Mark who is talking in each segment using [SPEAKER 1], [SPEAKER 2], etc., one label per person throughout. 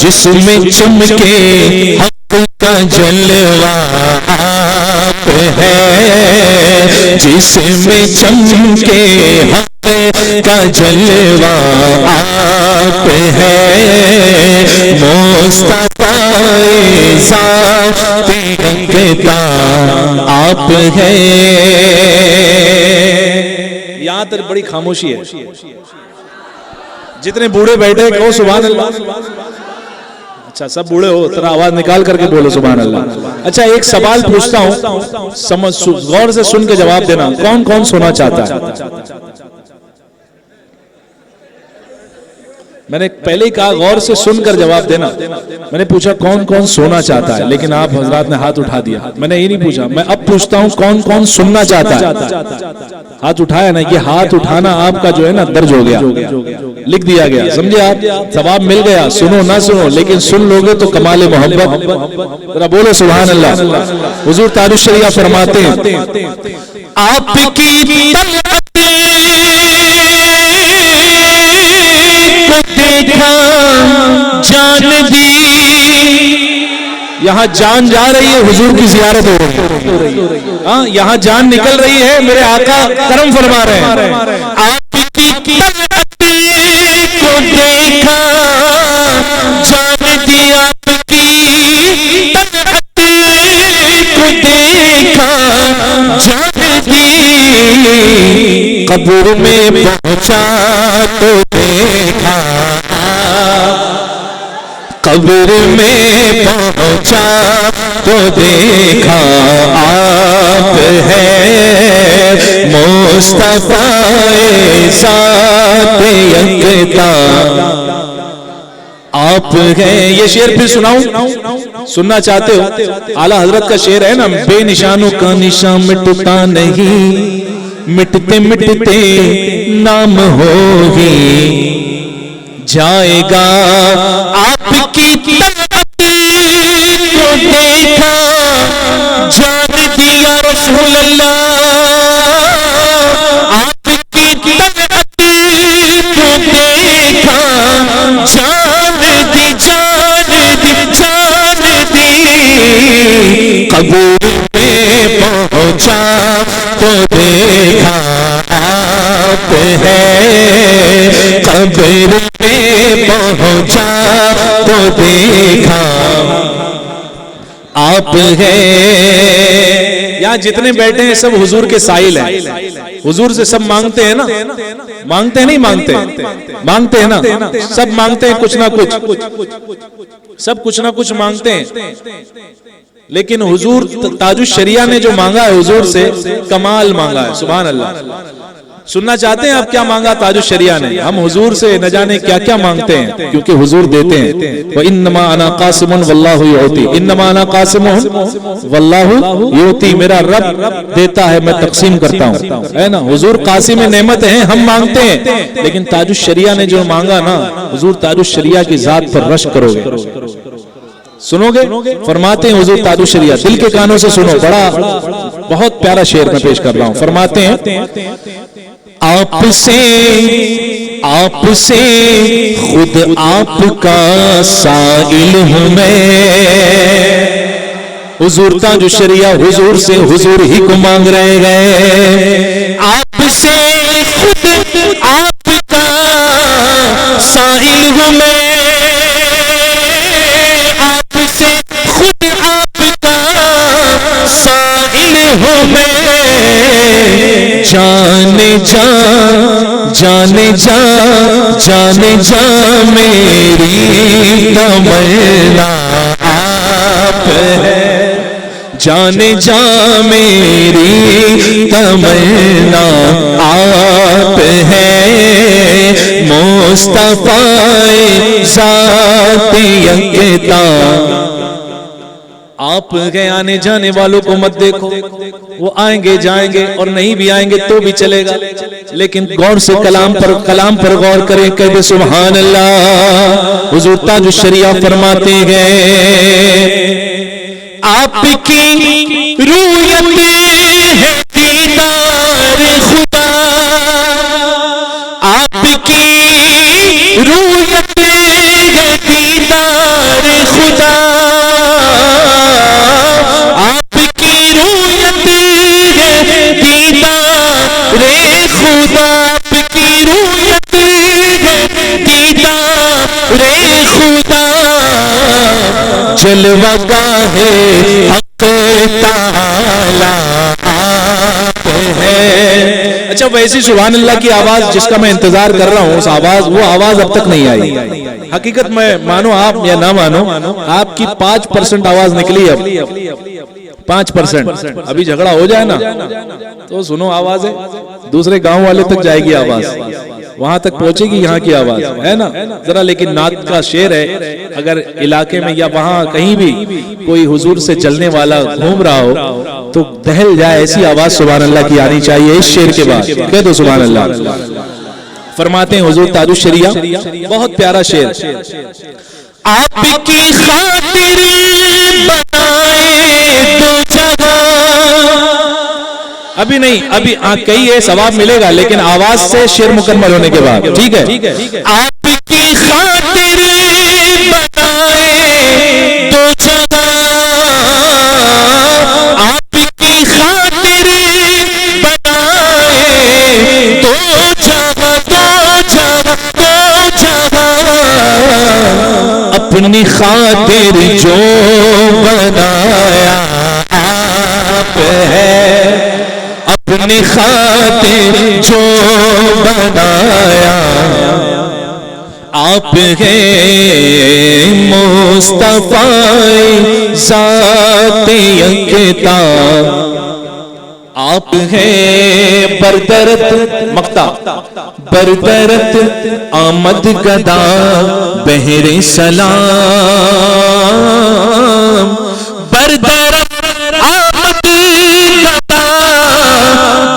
[SPEAKER 1] جس میں چمکے حق کا جلوہ آپ ہے، جس میں چمکے حق کا جلوہ آپ ہے، مصطفیٰ ذات یکتا آپ ہے۔
[SPEAKER 2] یہاں تک بڑی خاموشی ہے، جتنے بوڑھے بیٹھے کہو سبحان اللہ۔ اچھا سب بوڑھے ہو، ترا آواز نکال کر کے بولو سبحان اللہ۔ اچھا ایک سوال پوچھتا ہوں، غور سے سن کے جواب دینا، کون کون سونا چاہتا ہے؟ میں نے پہلے ہی کہا غور سے سن کر جواب دینا۔ میں نے پوچھا کون کون سونا چاہتا ہے، لیکن آپ حضرات نے ہاتھ اٹھا دیا۔ میں نے یہ نہیں پوچھا، میں اب پوچھتا ہوں کون کون سننا چاہتا ہے؟ ہاتھ اٹھایا نا، یہ ہاتھ اٹھانا آپ کا جو ہے نا درج ہو گیا، لکھ دیا گیا، سمجھے آپ؟ ثواب مل گیا، سنو نہ سنو لیکن سن لوگے تو کمال محبت۔ ذرا بولو سبحان اللہ۔ حضور تاج الشریعہ فرماتے ہیں آپ کی دیکھا جان دی، یہاں جان جا رہی ہے، حضور کی زیارت ہو رہی ہے، ہاں یہاں جان نکل رہی ہے، میرے آقا کرم فرما رہے ہیں۔ آپ کی کو دیکھا جان دی، آپ کی کو دیکھا جان دی، قبر میں پہنچا تو دیکھا، قبر میں پہنچا تو دیکھا آپ ہے، مصطفیٰ ذات یکتا آپ ہیں۔ یہ شعر پھر سناؤں، سننا چاہتے ہو؟ اعلیٰ حضرت کا شعر ہے نا، بے نشانوں کا نشان مٹتا نہیں، مٹتے مٹتے نام ہو ہی جائے گا، آپ کی کو دیکھا جان دیا رسول اللہ، آپ کی کو دیکھا جان دی، جان دی، جان دی، قبر میں پہنچا تو دیکھا آپ ہے، قبر میں پہنچا تو دیکھا آپ ہے۔ یہاں جتنے بیٹھے ہیں سب حضور کے سائل ہیں، حضور سے سب مانگتے ہیں نا، مانگتے ہیں نہیں مانگتے، مانگتے ہیں نا، سب مانگتے ہیں کچھ نہ کچھ، سب کچھ نہ کچھ مانگتے ہیں، لیکن حضور تاج الشریعہ نے جو مانگا ہے حضور سے کمال مانگا ہے، سبحان اللہ۔ سننا چاہتے ہیں آپ کیا مانگا تاج الشریعہ نے؟ ہم حضور سے نہ جانے کیا کیا مانگتے ہیں، کیونکہ حضور دیتے ہیں۔ وَإِنَّمَا أَنَا قَاسِمٌ وَاللَّهُ يُعْطِي، إِنَّمَا أَنَا قَاسِمٌ وَاللَّهُ يُعْطِي، میرا رب دیتا ہے میں تقسیم کرتا ہوں، ہے نا؟ حضور قاسم نعمت ہیں، ہم مانگتے ہیں، لیکن تاج الشریعہ نے جو مانگا نا، حضور تاج الشریعہ کی ذات پر رشک کرو گے، سنو گے؟ فرماتے ہیں حضور تاج الشریعہ، دل کے کانوں سے سنو، بڑا بہت پیارا شعر میں پیش کر رہا ہوں۔ فرماتے ہیں آپ سے خود آپ کا سائل ہوں میں، حضور تاج الشریعہ حضور سے حضور ہی کو مانگ رہے ہیں، آپ سے خود آپ کا سائل ہوں میں، آپ سے خود آپ کا سائل ہوں میں، جانے جا جانے جا جانے جا میری تمنا آپ ہے، جانے جا میری تمنا آپ ہے، مصطفیٰ ذات یکتا آپ گئے۔ آنے جانے والوں کو مت دیکھو، وہ آئیں گے جائیں گے اور نہیں بھی آئیں گے تو بھی چلے گا، لیکن غور سے کلام پر غور کریں، کہتے سبحان اللہ۔ حضور تاج الشریعہ فرماتے ہیں آپ کی رویت ہے دیدار خدا، آپ کی رویت ہے
[SPEAKER 1] جلوہ گاہ حق تعالی آپ ہے.
[SPEAKER 2] اچھا ویسی سبحان اللہ کی آواز جس کا میں انتظار کر رہا ہوں، اس آواز، وہ آواز اب تک نہیں آئی. حقیقت میں مانو آپ یا نہ مانو، آپ کی 5% آواز نکلی اب، 5%. ابھی جھگڑا ہو جائے نا تو سنو آواز ہے، دوسرے گاؤں والے تک جائے گی آواز، وہاں تک پہنچے گی یہاں کی آواز ہے نا ذرا. لیکن نعت کا شعر ہے، اگر علاقے میں یا وہاں کہیں بھی کوئی حضور سے چلنے والا گھوم رہا ہو تو دہل جائے ایسی آواز سبحان اللہ کی آنی چاہیے. اس شعر کے بعد کہہ دو سبحان اللہ. فرماتے ہیں حضور تاج الشریعہ، بہت پیارا شعر.
[SPEAKER 1] آپ کی خاطر بنائے دو جگہ.
[SPEAKER 2] ابھی نہیں، ابھی کئی ہے ثواب ملے گا، لیکن آواز سے شعر مکمل ہونے کے بعد ٹھیک ہے.
[SPEAKER 1] آپ کی خاطر بنائے دو جگہ. آپ کی خاطر بنائے دو جگہ، دو جگہ، دو جگہ. اپنی خاطر جو بنایا آپ ہے، اپنی خاطر جو بنایا آپ ہے. مصطفیٰ ذات یکتا آپ ہے. بردرت مقطع، بردرت آمد گدا بہر سلام. بردرت آمد گدا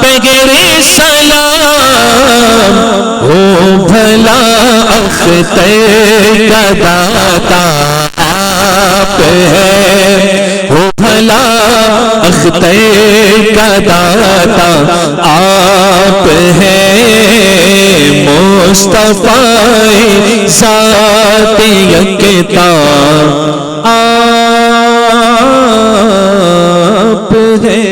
[SPEAKER 1] بغیر سلام. ہو بھلا اختر کا داتا آپ ہے. ہو بھلا اختر کا داتا آپ ہے. مصطفیٰ ذات یکتا آپ ہے.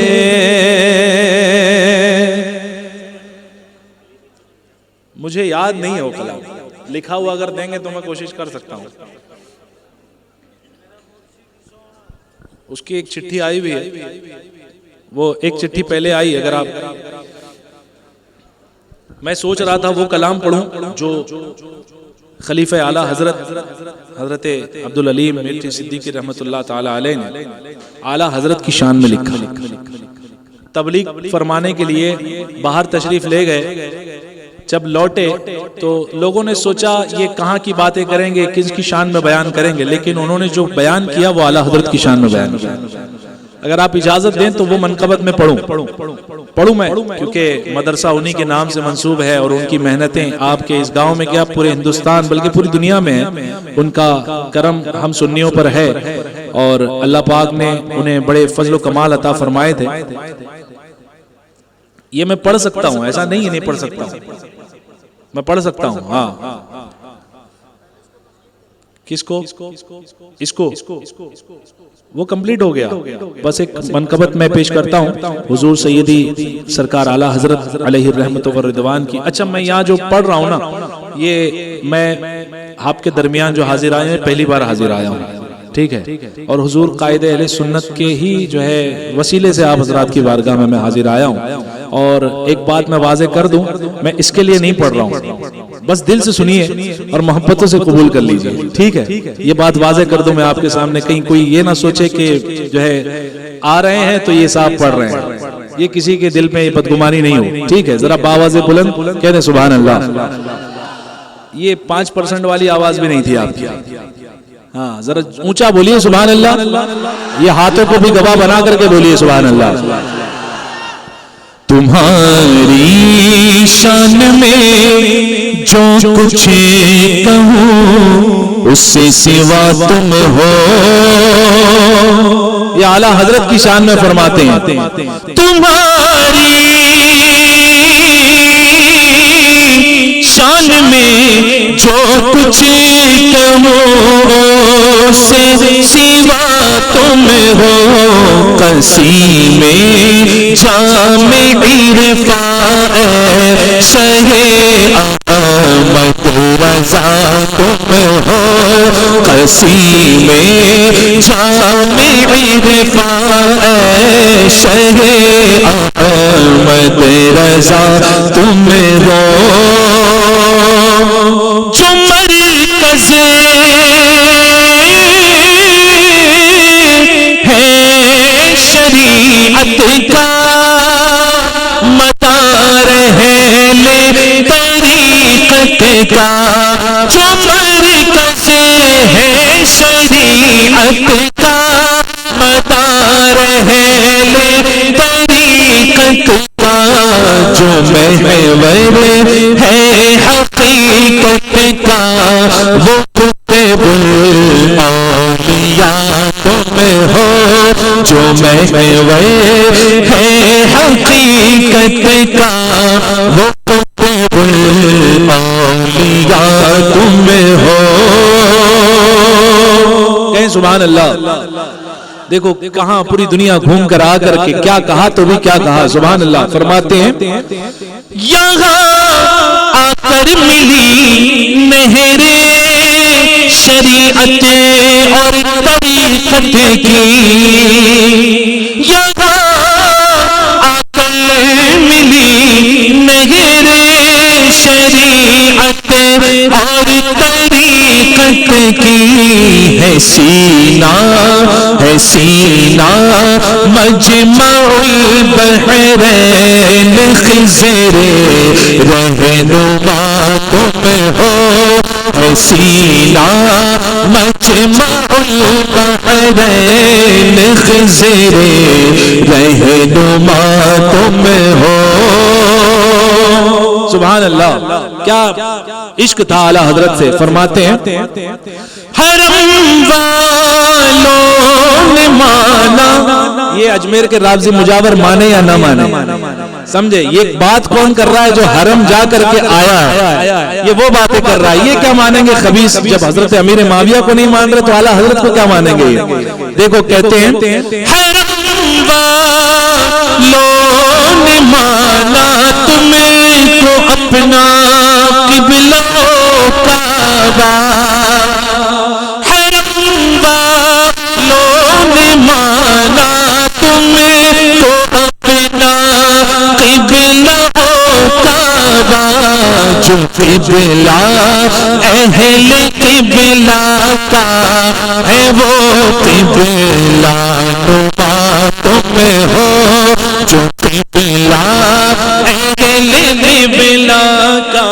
[SPEAKER 2] مجھے یاد نہیں ہے وہ کلام، لکھا ہوا اگر دیں گے تو میں کوشش کر سکتا ہوں. اس کی ایک چٹھی آئی ہوئی ہے، وہ ایک چٹھی پہلے آئی. اگر آپ، میں سوچ رہا تھا وہ کلام پڑھوں جو خلیفہ اعلیٰ حضرت عبدالعلیم میٹھی صدیقی رحمت اللہ تعالی علیہ نے اعلیٰ حضرت کی شان میں لکھا. تبلیغ فرمانے کے لیے باہر تشریف لے گئے. جب لوٹے تو لوگوں نے سوچا یہ کہاں کی باتیں کریں گے، کس کی شان میں بیان کریں گے، لیکن انہوں نے جو بیان کیا وہ اعلیٰ حضرت کی شان میں بیان کیا. اگر آپ اجازت دیں تو وہ منقبت میں پڑھوں میں، کیونکہ مدرسہ انہی کے نام سے منسوب ہے اور ان کی محنتیں آپ کے اس گاؤں میں کیا پورے ہندوستان بلکہ پوری دنیا میں ہیں. ان کا کرم ہم سنیوں پر ہے اور اللہ پاک نے انہیں بڑے فضل و کمال عطا فرمائے تھے. یہ میں پڑھ سکتا ہوں، ایسا نہیں ہے نہیں پڑھ سکتا ہوں، میں پڑھ سکتا ہوں. ہاں کس کو؟ اس کو وہ کمپلیٹ ہو گیا. بس ایک منقبت میں پیش کرتا ہوں حضور سیدی سرکار اعلیٰ حضرت علیہ الرحمت والرضوان کی. اچھا میں یہاں جو پڑھ رہا ہوں نا، یہ میں آپ کے درمیان جو حاضر آئے ہیں پہلی بار حاضر آیا ہوں، ٹھیک ہے. اور حضور قائد اہل سنت کے ہی جو ہے وسیلے سے آپ حضرات کی بارگاہ میں حاضر آیا ہوں. اور ایک بات میں واضح کر دوں، میں اس کے لیے نہیں پڑھ رہا ہوں، بس دل سے سنیے اور محبتوں سے قبول کر لیجئے، ٹھیک ہے. یہ بات واضح کر دوں میں آپ کے سامنے، کہیں کوئی یہ نہ سوچے کہ جو ہے آ رہے ہیں تو یہ صاحب پڑھ رہے ہیں، یہ کسی کے دل میں یہ بدگمانی نہیں ہو، ٹھیک ہے. ذرا باواز بلند کہہ دیں سبحان اللہ. یہ 5% والی آواز بھی نہیں تھی آپ کی. ہاں ذرا اونچا بولیے سبحان اللہ. یہ ہاتھوں کو بھی گواہ بنا کر کے بولیے سبحان اللہ.
[SPEAKER 1] تمہاری شان میں جو کچھ کہوں اس سے سوا تم ہو.
[SPEAKER 2] یہ اعلیٰ حضرت کی شان میں فرماتے ہیں
[SPEAKER 1] تمہاری شان میں جو کچھ کہوں اس سے سوا تم ہو. قسیم جام عرفان شہ آمد رضا تم ہو. قسیم جامع عرفان اے شہ احمد رضا تم ہو جو مرکز ہے شریعت کا مدار ہے لے طریقت کا جو مرکز ہے شریعت کا مدار ہے لے طریقت کا جو محور ہے حقیقت کا وہ قطب الاولیاء تم ہو جو محور ہے حقیقت کا وہ قطب الاولیاء تم ہو.
[SPEAKER 2] کہیں سبحان اللہ. دیکھو کہاں پوری دنیا گھوم کر آ کر کے کیا کہا تو بھی کیا کہا. سبحان اللہ. فرماتے ہیں
[SPEAKER 1] یہاں آ کر ملی مہر شریعت اور طریقت کی. یہاں آ کر ملی مہر شریعت اور طریقت کی. ہے سینہ ہے سینہ مجمع البحرین خضر رہنما تم ہو. ہے سینہ مجمع البحرین خضر رہنما تم ہو.
[SPEAKER 2] سبحان اللہ. کیا عشق تھا اعلیٰ حضرت سے. فرماتے ہیں
[SPEAKER 1] حرم والوں نے مانا.
[SPEAKER 2] یہ اجمیر کے رابضی مجاور مانے یا نہ مانے سمجھے. یہ بات کون کر رہا ہے جو حرم جا کر کے آیا ہے. یہ وہ باتیں کر رہا ہے. یہ کیا مانیں گے خبیث. جب حضرت امیر معاویہ کو نہیں مان رہے تو اعلیٰ حضرت کو کیا مانیں گے. دیکھو کہتے ہیں
[SPEAKER 1] حرم والوں نے مانا تمہیں کو اپنا قبلہ کعبہ. حرم والوں نے مانا تمہیں کو اپنا قبلہ کعبہ. جو قبلہ اہل قبلہ کا ہے وہ قبلہ نما تم ہو. جو قبلہ اہل قبلہ کا.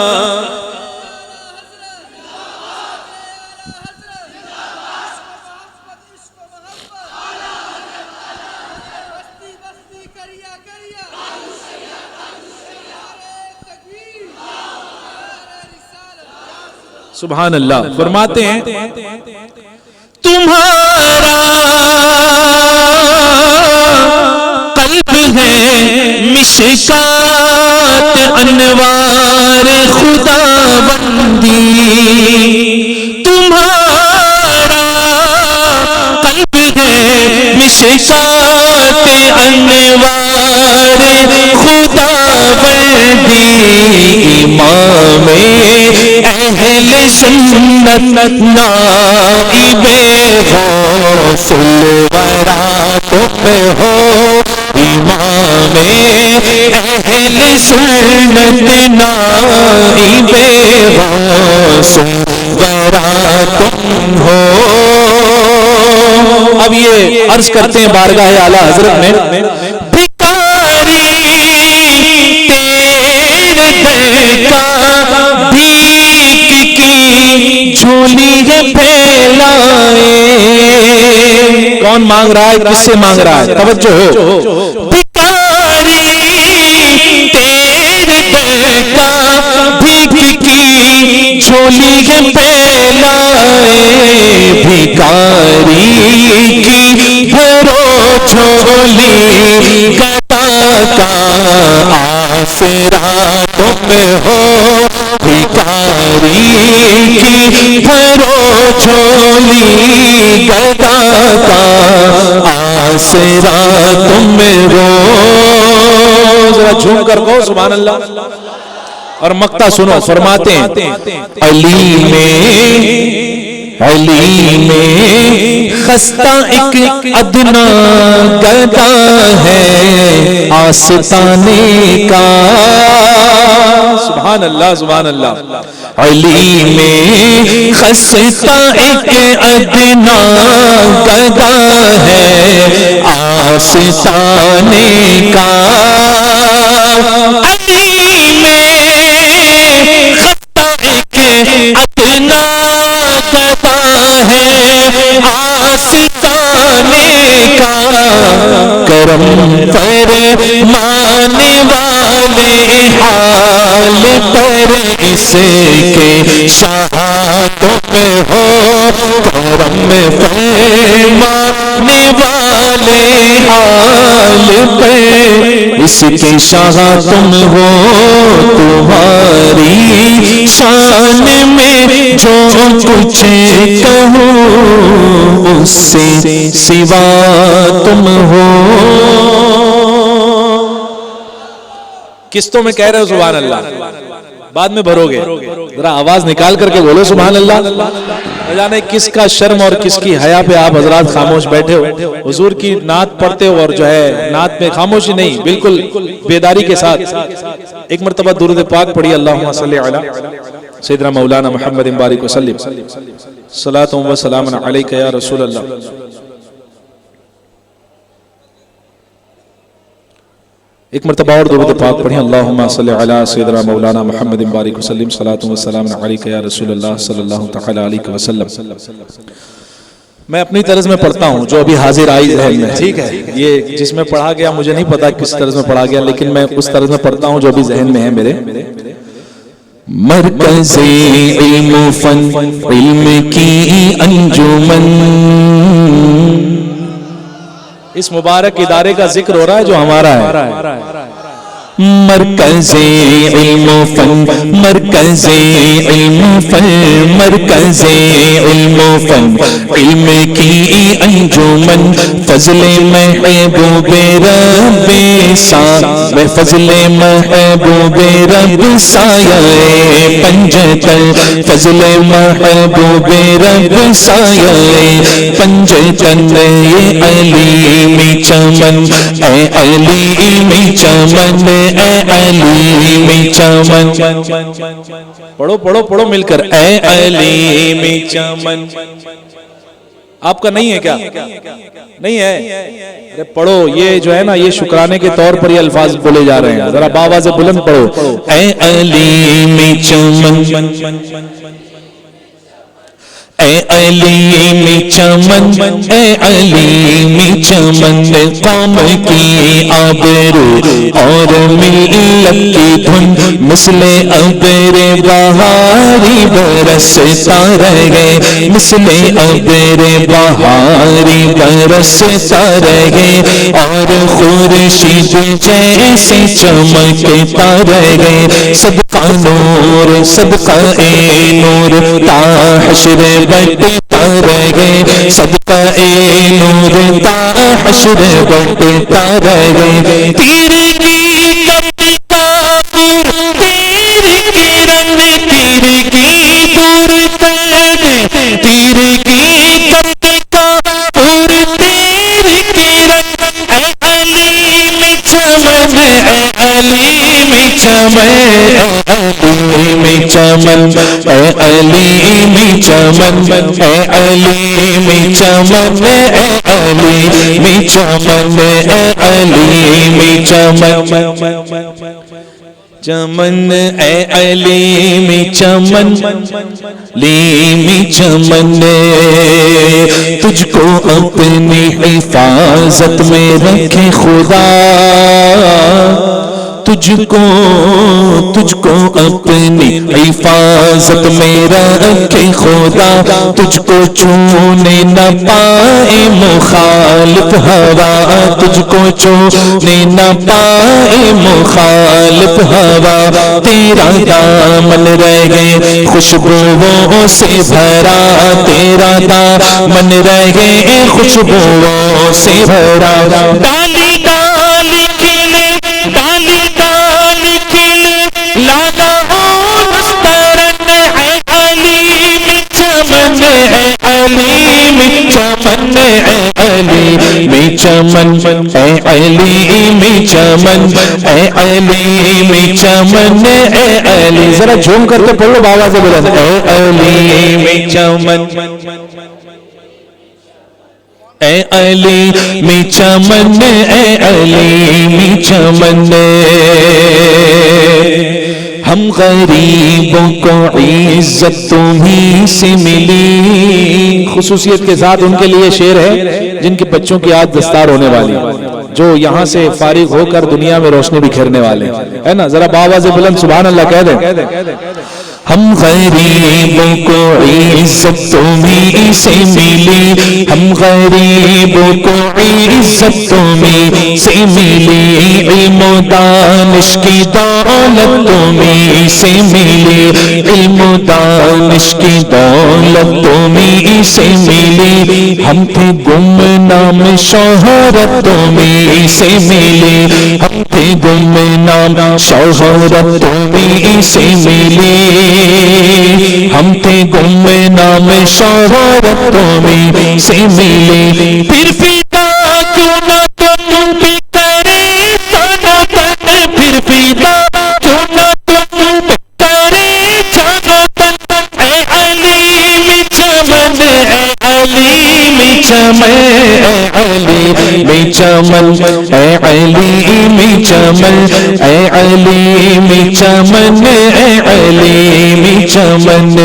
[SPEAKER 2] سبحان اللہ. فرماتے ہیں
[SPEAKER 1] تمہارا قلب ہے مشکات انوار خدا بندی. تمہارا قلب ہے مشکات انوار خدا بندی. امام اہل سنت نائب غوث الورا تم ہو. امام اہل سنت نائب غوث الورا تم ہو.
[SPEAKER 2] اب یہ عرض کرتے ہیں بارگاہ اعلیٰ حضرت میں
[SPEAKER 1] بھکاری تیرے در کا بھیک کی جھولی ہے پھیلائے.
[SPEAKER 2] کون مانگ رہا ہے. کس سے مانگ رہا ہے. توجہ ہو.
[SPEAKER 1] بھکاری تیرے در کا بھیک کی جھولی ہے پھیلائے. بھکاری کی بھرو جھولی گدا کا آسرا تم ہو. بھکاری کی بھرو جھولی گدا کا آسرا تم ہو.
[SPEAKER 2] ذرا جھوم کر کہو سبحان اللہ. اور مقطع سنو. فرماتے ہیں
[SPEAKER 1] علی میں علی میں خستہ ایک ادنا گدا ہے آستانے کا.
[SPEAKER 2] سبحان اللہ سبحان اللہ.
[SPEAKER 1] علی میں خستہ ایک ادنا گدا ہے آستانے کا. علی میں خستہ ایک ادنا گدا ہے آستانے کا. کرم فرمانے والے حال پر اس کے شاہ تم ہو. کرم فرمانے والے حال پر اس کے شاہ تم ہو. تمہاری شان میں جو کچھ کہوں اس سے سوا تم ہو.
[SPEAKER 2] قسطوں میں کہہ رہے ہو سبحان اللہ, بعد میں بھرو گے, ذرا آواز نکال کر کے بولو سبحان اللہ. نہ جانے کس کا شرم اور کس کی حیا پہ آپ حضرات خاموش بیٹھے ہو. حضور کی نعت پڑھتے ہو اور جو ہے نعت میں خاموشی نہیں, بالکل بیداری کے ساتھ ایک مرتبہ درود پاک پڑھی. اللہم صلی علی سیدنا مولانا محمد بارک وسلم صلاۃ و سلام علیک یا رسول اللہ. ایک مرتبہ اور درود پاک پڑھیں. اللہم صلی علی سیدنا مولانا محمد بارک وسلم صلاۃ و سلام علیک یا رسول اللہ صلی اللہ تعالی علیہ وسلم. میں اپنی طرز میں پڑھتا ہوں جو ابھی حاضر آئی ذہن میں, ٹھیک ہے. یہ جس میں پڑھا گیا مجھے نہیں پتا کس طرز میں پڑھا گیا, لیکن میں اس طرز میں پڑھتا ہوں جو ابھی ذہن میں ہے میرے.
[SPEAKER 1] مرکز علم و فن علم کی انجمن,
[SPEAKER 2] اس مبارک ادارے کا ذکر ہو رہا ہے جو ہمارا ہے.
[SPEAKER 1] مرکز علم و فن مرکز علم فن مرکز علم و فن علم کی انجمن. فضل محبوب رب سایہ فضل محبوب رب سایہ پنجتن. فضل محبوب رب سایہ پنجتن. یہ علیمی چمن اے علیمی چمن اے علیمی چمن.
[SPEAKER 2] پڑھو پڑھو پڑھو مل کر. اے علیمی چمن. آپ کا نہیں ہے کیا؟ نہیں ہے؟ ارے پڑھو. یہ جو ہے نا یہ شکرانے کے طور پر یہ الفاظ بولے جا رہے ہیں, ذرا باواز بلند پڑھو.
[SPEAKER 1] اے علیمی چمن اے علیمی چمن اے علیمی چمن. قوم کی آبرو اور ملت کی دھن مثل ابر بہاری برستا رہے. مثل ابر بہاری برستا رہے اور خورشید جیسے چمکتا رہے. صدقہ نور صدقہ اے نور تا حشر بٹتا رہے. صدقہ اے نور تا حشر بٹتا رہے. تیرے کی کپتا پور تیرے کی رنگ تیرے کی دور تیرے تیرے کی کپتا پور تیرے کی رنگ. اے علیمی چمن اے علیمی چمن علیمی چمن اے علیمی چمن اے علیمی چمن اے علیمی چمن اے علیمی چمن. چمن اے علیمی چمن لیمی چمن. تجھ کو اپنی حفاظت میں رکھے خدا. تجھ کو اپنی حفاظت میں رکھے خدا. تجھ کو چھونے نہ پائے مخالف ہوا. تجھ کو چھونے نہ پائے مخالف ہوا. تیرا دامن رہے خوشبوؤں سے بھرا. تیرا دامن رہے خوشبوؤں سے بھرا. ڈالی ڈالی کھلے ڈالی ڈالی کھلے لالا دسترن ہے علیمی چمن ہے چمن اے علی میں چمن اے علی میں چمن اے علی میں چمن اے علی. ذرا جھوم کر کے پڑھو بابا سے بلند اے علی میں چمن اے علی میں چمن اے علی میں چمن. ہم غریبوں کو عزت تمہیں سے ملی. خصوصیت کے ساتھ ان کے لیے شعر ہے جن کے بچوں کی آج دستار ہونے والی، جو یہاں سے فارغ ہو کر دنیا میں روشنی بکھیرنے والے ہے نا. ذرا بابا سے بلند سبحان اللہ کہہ دیں. ہم غریبوں کو عزت تمہیں سے ملی، ہم غریبوں کو عزت تمہیں سے ملی، علم و دانش کی دولت تمہیں سے ملی، علم و دانش کی دولت تمہیں سے ملی. ہم تھے گمنام شہرت تمہیں سے ملی، ہم تھے گمنام شہرت تمہیں سے ملی. ہم تھے گمنام شہرت تمہیں سے ملی. پھر فدا کیوں نہ تم بھی کرے جانو تن، پھر فدا کیوں نہ تم بھی کرے جانو تن. اے علی میں چمن اے علی میں چمن اے علی میں چمن اے علی میں چمن اے علی میں چمن اے علی میں چمن.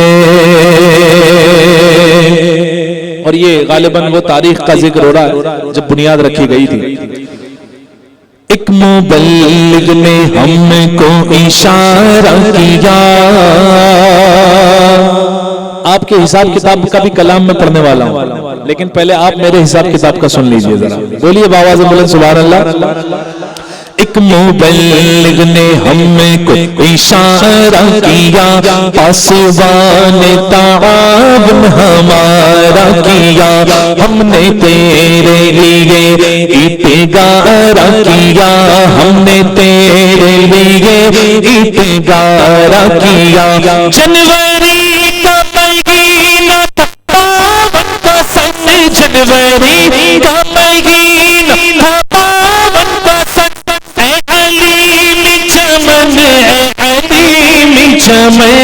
[SPEAKER 2] اور یہ غالباً وہ تاریخ کا ذکر ہو رہا ہے جب بنیاد رکھی گئی تھی.
[SPEAKER 1] ایک مبلغ نے ہم کو اشارہ کیا.
[SPEAKER 2] آپ کے حساب کتاب کا بھی کلام میں پڑھنے والا ہوں، لیکن پہلے آپ میرے حساب کتاب کا سن لیجئے ذرا. بولیے بابا سے بلند سبحان اللہ.
[SPEAKER 1] ایک مبلغ نے ہم کو اشارہ کیا، پاسبان تعاون ہمارا کیا. ہم نے تیرے لیے اتگارہ کیا، ہم نے تیرے لیے اتگارہ کیا. جنوری کا مہینہ تھا پاون کا سن، جنوری کا مہینہ تھا پاون کا سن. اے علی میں چمن اے علی میں چمن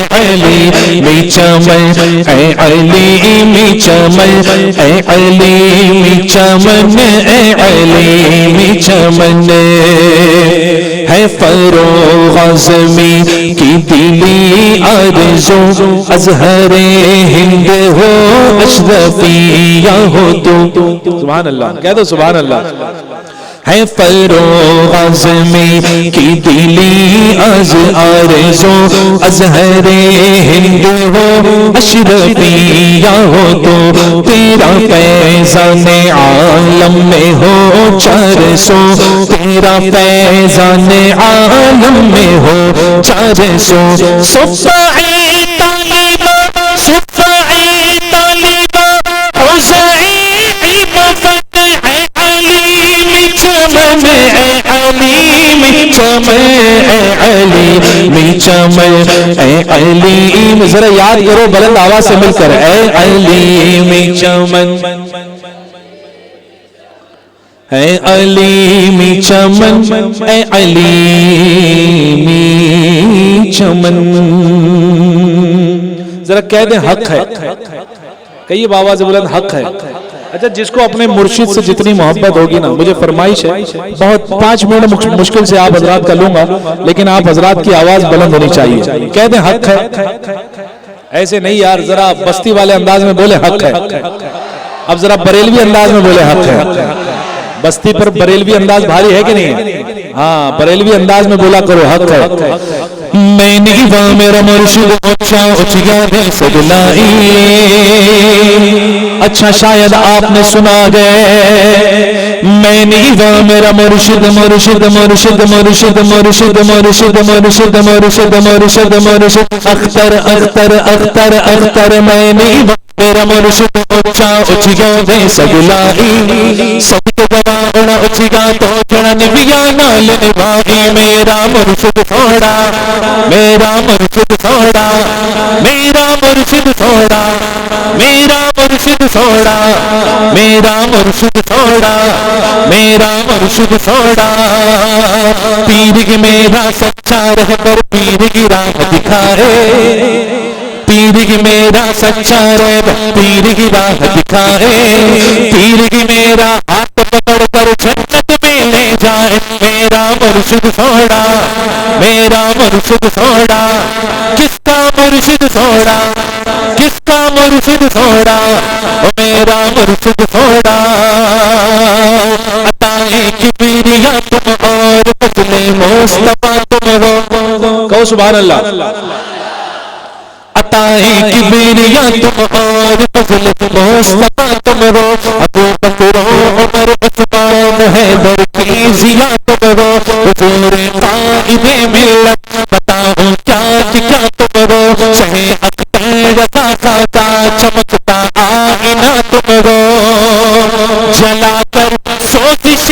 [SPEAKER 1] اے علی میں چمن اے علی میں چمن اے علی میں چمن اے علی میں چمن. ہے فروغ عظمی کی دلی آرزو، ازہر ہند ہو اشرفیہ ہو تو.
[SPEAKER 2] سبحان اللہ کہہ دو سبحان اللہ.
[SPEAKER 1] ہے فروغ عظمی کی دلی از آرزو، ازہر ہند ہو اشرفیہ ہو تو. تیرا فیضان عالم میں ہو 400، تیرا فیضان عالم میں ہو 400. صفائے طالبہ صفائے طالبہ حوزائے علم فتح اے علی میں چمن اے علی میں چمن اے علی میں چمن اے علی میں.
[SPEAKER 2] ذرا یاد کرو بلند آواز سے مل کر
[SPEAKER 1] اے علی میں چمن اے علی میں چمن اے علی میں چمن.
[SPEAKER 2] ذرا کہہ دیں حق ہے. کہیے بابا سے بلند حق ہے. اچھا جس کو اپنے مرشد سے جتنی محبت ہوگی نا، مجھے فرمائش ہے بہت 5 منٹ مشکل سے آپ حضرات کا لوں گا، لیکن آپ حضرات کی آواز بلند ہونی چاہیے. کہہ دیں حق ہے. ایسے نہیں یار، ذرا بستی والے انداز میں بولے حق ہے. اب ذرا بریلوی انداز میں بولے حق ہے. بستی پر بریلوی انداز بھاری ہے کہ نہیں؟ ہاں بریلوی انداز میں بولا کرو حق ہے.
[SPEAKER 1] میں نیوا میرا مرشد اچھا اچھا ہے سجلائی. اچھا شاید آپ نے سنا گئے. میں نیوا میرا مرشد مرشد مرشد مرشد مرشد مرشد مرشد مرشد مرشد مرشد اختر اختر اختر اختر. میں نیوا میرا مرشد اچھا اچھا ہے سجلائی. سب کے گواہ اچھا تو جڑا نبیا نال نبھائی. میرا مرشد تھوڑا میرا مرشد تھوڑا میرا مرشد تھوڑا میرا مرشد سوڑا میرا مرشد سوڑا میرا مرشد سوڑا پیر کی میرا سچا رہبر پیر کی راہ دکھائے پیر کی میرا سچا رہبر پیر کی راہ دکھائے پیر کی میرا ہاتھ پکڑ کر جنت میں لے جائے میرا مرشد سوڑا میرا مرشد سوڑا کس کا مرشد سوڑا کس کا مرشد سوڑا میرا مرشد سوڑا عطائے کبریا تم اور فضل مصطفیٰ تم ہو
[SPEAKER 2] کہو سبحان اللہ.
[SPEAKER 1] عطائے کبریا تم اور فضل مصطفیٰ تم ہو ابو بکر عمر عثمان حیدر کی ضیا تم ہو حضور قائد ملت بتاؤ کیا تم ہو شہ اختر رضا کا چمکتا آئینہ تم ہو جلا کر سوزش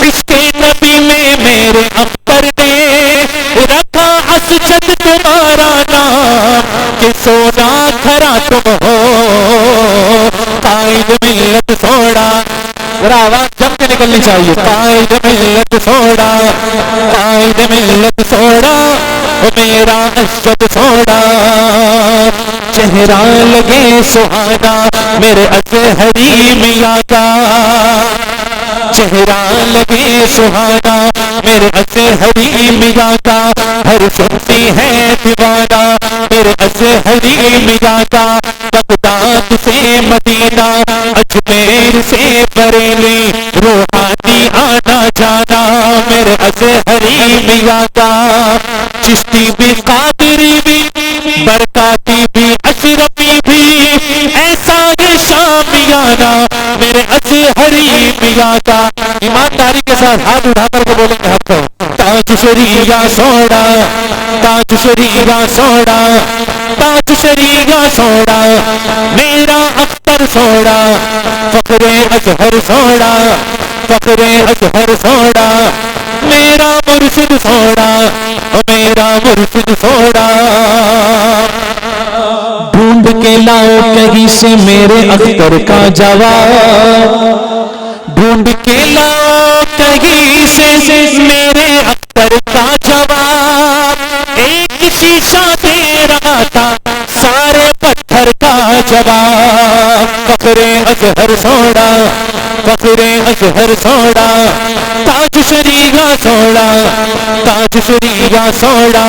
[SPEAKER 1] عشق نبی میں میرے اختر نے رکھا اسجد تمہارا نام کہ سونا کھرا تم ہو قائد ملت سوڑا ذرا آواز جم کے نکلنی چاہیے قائد ملت سوڑا قائد ملت سوڑا میرا اسجد سوڑا چہرہ لگے سہانا میرے اطہری میاں کا چہرہ لگے سہانا میرے اطہری میاں کا ہر سنتی ہے دیوانہ میرے اطہری میاں کا بغداد سے مدینہ اجمیر سے بریلی روحانی آنا جانا میرے اطہری میاں کا چشتی بھی قادری بھی برکاتی بھی اشرفی بھی ایسا یہ شامیانہ میرے اطہری میاں کا ایمانداری کے ساتھ ہاتھ اٹھا کر کے بولیں گے ہاتھوں تاج شریعہ سوڑا تاج شریعہ سوڑا تاج شریعہ سوڑا میرا اختر سوڑا فخر اظہر سوڑا فخر اظہر سوڑا میرا مرشد سوڑا میرا مرشد سوڑا ڈھونڈ کے لاؤ کہیں سے میرے اختر کا جواب ڈھونڈ کے لاؤ کہیں سے میرے اختر کا جواب ایک شیشہ دے رہا تھا سارے پتھر کا جواب فخر اظہر سوڑا فخر اظہر سوڑا تاج شریعہ سوڑا تاج شریعہ سوڑا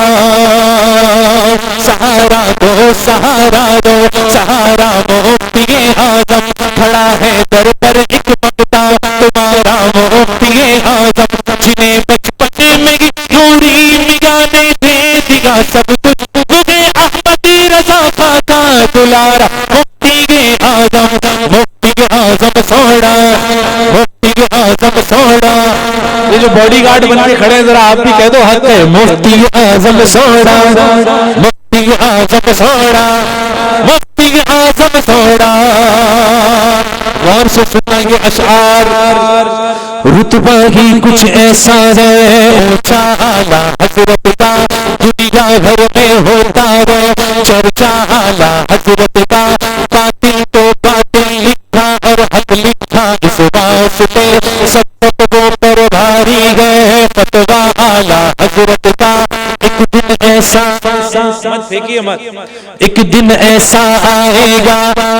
[SPEAKER 1] سہارا دو سہارا دو سہارا مفتی اعظم کھڑا ہے در پر ایک مقتا تمہارا مفتی اعظم جنہیں بچپن میں نوری نگاہ نے دے دیا سب کچھ مجھے احمد رضا کا دلارا مفتی اعظم مفتی اعظم سوڑا مفتی اعظم سوڑا
[SPEAKER 2] یہ جو باڈی گارڈ بن کے کھڑے ہیں ذرا آپ بھی کہہ دو حق ہے
[SPEAKER 1] مفتی اعظم سوڑا مفتی اعظم سوڑا مفتی اعظم سوڑا غور سے سننا یہ اشعار رتبہ ہی کچھ ایسا ہے اونچا اعلیٰ حضرت کا دنیا بھر میں ہوتا ہے چرچا اعلیٰ حضرت کا باطل تو باطل لکھا اور حق لکھا اس واسطے سب فتووں پر بھاری ہے فتویٰ اعلیٰ حضرت کا ایک دن ایسا
[SPEAKER 2] مت پھینکیے مت
[SPEAKER 1] ایک دن ایسا آئے گا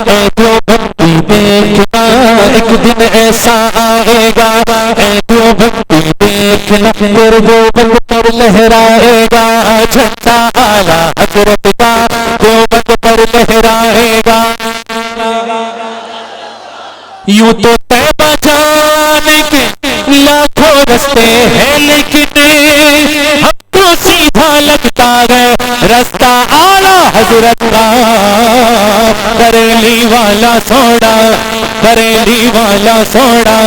[SPEAKER 1] اے جو بھکتی دیکھنا ایک دن ایسا آئے گا اے جو بھکتی دیکھنا پھر وہ بند پر لہرائے گا جھنڈا اعلیٰ حضرت کا جو بند پر لہرائے گا یوں تو طیبہ جانے کے لاکھوں رستے ہیں لیکن ہم کو سیدھا لگتا ہے رستہ اعلیٰ حضرت کا بریلی والا سوڑا بریلی والا سوڑا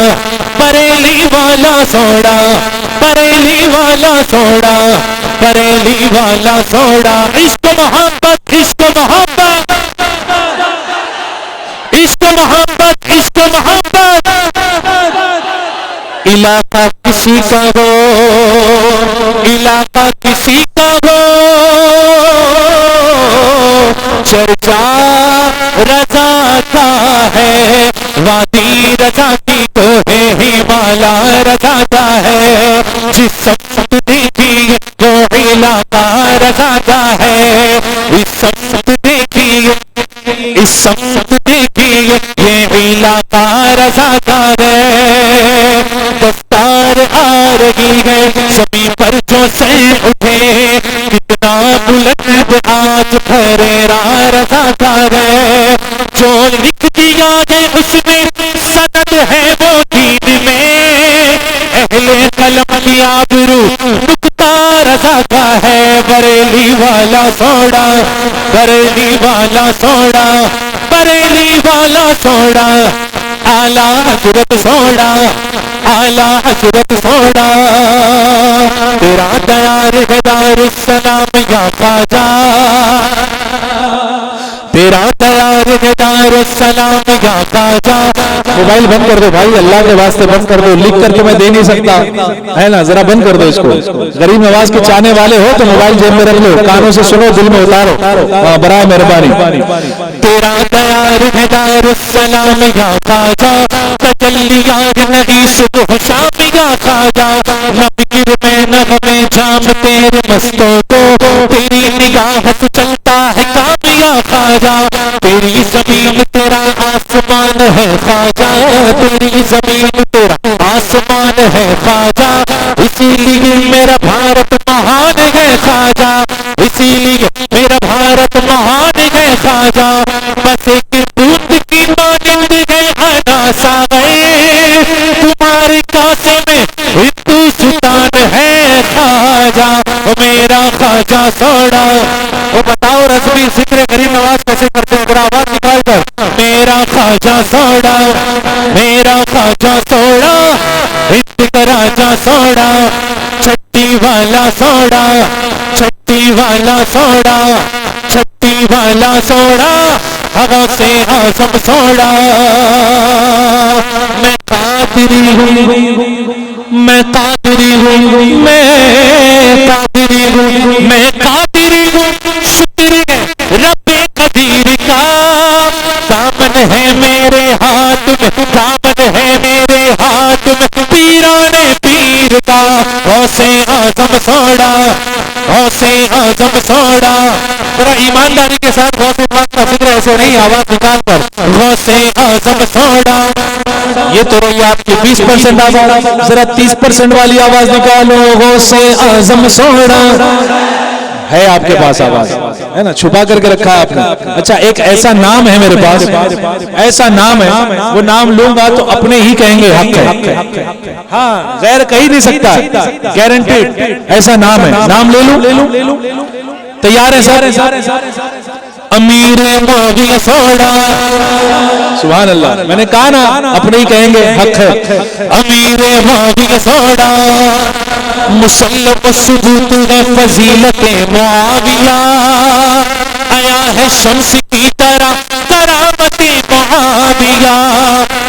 [SPEAKER 1] بریلی والا سوڑا بریلی والا سوڑا بریلی والا سوڑا عشق محبت عشق محبت عشق محبت عشق محبت علاقہ کسی کا ہو علاقہ کسی کا ہو چرچا رضا کا ہے وادی رضا کی تو ہے ہمالا رضا کا ہے جس سمت دیکھیے جو علاقہ رضا کا ہے اس سمت دیکھیے اس سمت دیکھیے یہ علاقہ رضا کا ہے دستار آ رہی ہے زمین پر جو سے اٹھے کتنا بلند آج پھریرا رضا کا ہے جو لکھ دیا ہے اس نے سند ہے وہ دین میں اہل قلم کی آبرو نکتہ رضا کا ہے بریلی والا سوڑا بریلی والا سوڑا بریلی والا سوڑا اعلیٰ حضرت سوڑا اعلیٰ حضرت سوڑا تیرا دیار ہے دار السلام یا خواجہ تیرا دیار ہے دار السلام یا خواجہ موبائل بند کر دو بھائی اللہ کے واسطے بند کر دو لکھ کر کے میں دے نہیں سکتا ہے نا ذرا بند کر دو اس کو غریب نواز کے چاہنے والے ہو تو موبائل جیب میں رکھ لو کانوں سے سنو دل میں اتارو برائے مہربانی تیرا دیار ہے دار السلام یا خواجہ تجلیات نہیں صبح شام یا خواجہ نہ فکر میں نغمے جام تیرے مستوں کو تیری نگاہ سے چلتا ہے کام یا خواجہ تیری زمین تیرا آسمان ہے خواجہ تیری زمین تیرا آسمان ہے خواجہ اسی لیے میرا بھارت مہان ہے خواجہ اسی لیے میرا بھارت مہان ہے خواجہ بس ایک بوند کی مانند ہے آناسا گئے تمہارے کاسے میں ہندوستان ہے خواجہ میرا خواجہ سوڑا وہ بتاؤ رسمی ذکر غریب نواز کیسے کرتے ہیں آواز نکال کر میرا خواجہ سوڑا میرا خواجہ سوڑا ہند کا راجا سوڑا چھٹی والا سوڑا چھٹی والا سوڑا چھٹی والا سوڑا ہوا سے اعظم سوڑا میں قادری ہوں میں قادری ہوں میں قادری ہوں میں قادری ہوں شکر ہے رب قدیر کا دامن ہے میرے ہاتھ میں دامن ہے میرے ہاتھ میں پیران پیر کا غوث اعظم سوڑا غوث اعظم سوڑا ذرا ایمانداری کے ساتھ غوث پاک کا ذکر ایسے نہیں آواز نکال کر غوث اعظم سوڑا یہ تو رہی آپ کی 20% آواز ذرا 30% والی آواز نکالو غوث اعظم سوڑا ہے آپ کے پاس آواز ہے نا چھپا کر کے رکھا ہے آپ نے اچھا ایک ایسا نام ہے میرے پاس ایسا نام ہے وہ نام لوں گا تو اپنے ہی کہیں گے حق ہے ہاں غیر کہی نہیں سکتا گارنٹیڈ ایسا نام ہے نام لے لوں تیار ہے سارے امیر معاویہ سوڑا سبحان اللہ میں نے کہا نا اپنے ہی کہیں گے حق ہے امیر معاویہ سوڑا مسلم ثبوت ہے فضیلت معاویہ آیا ہے شمس کی طرح کرامت معاویہ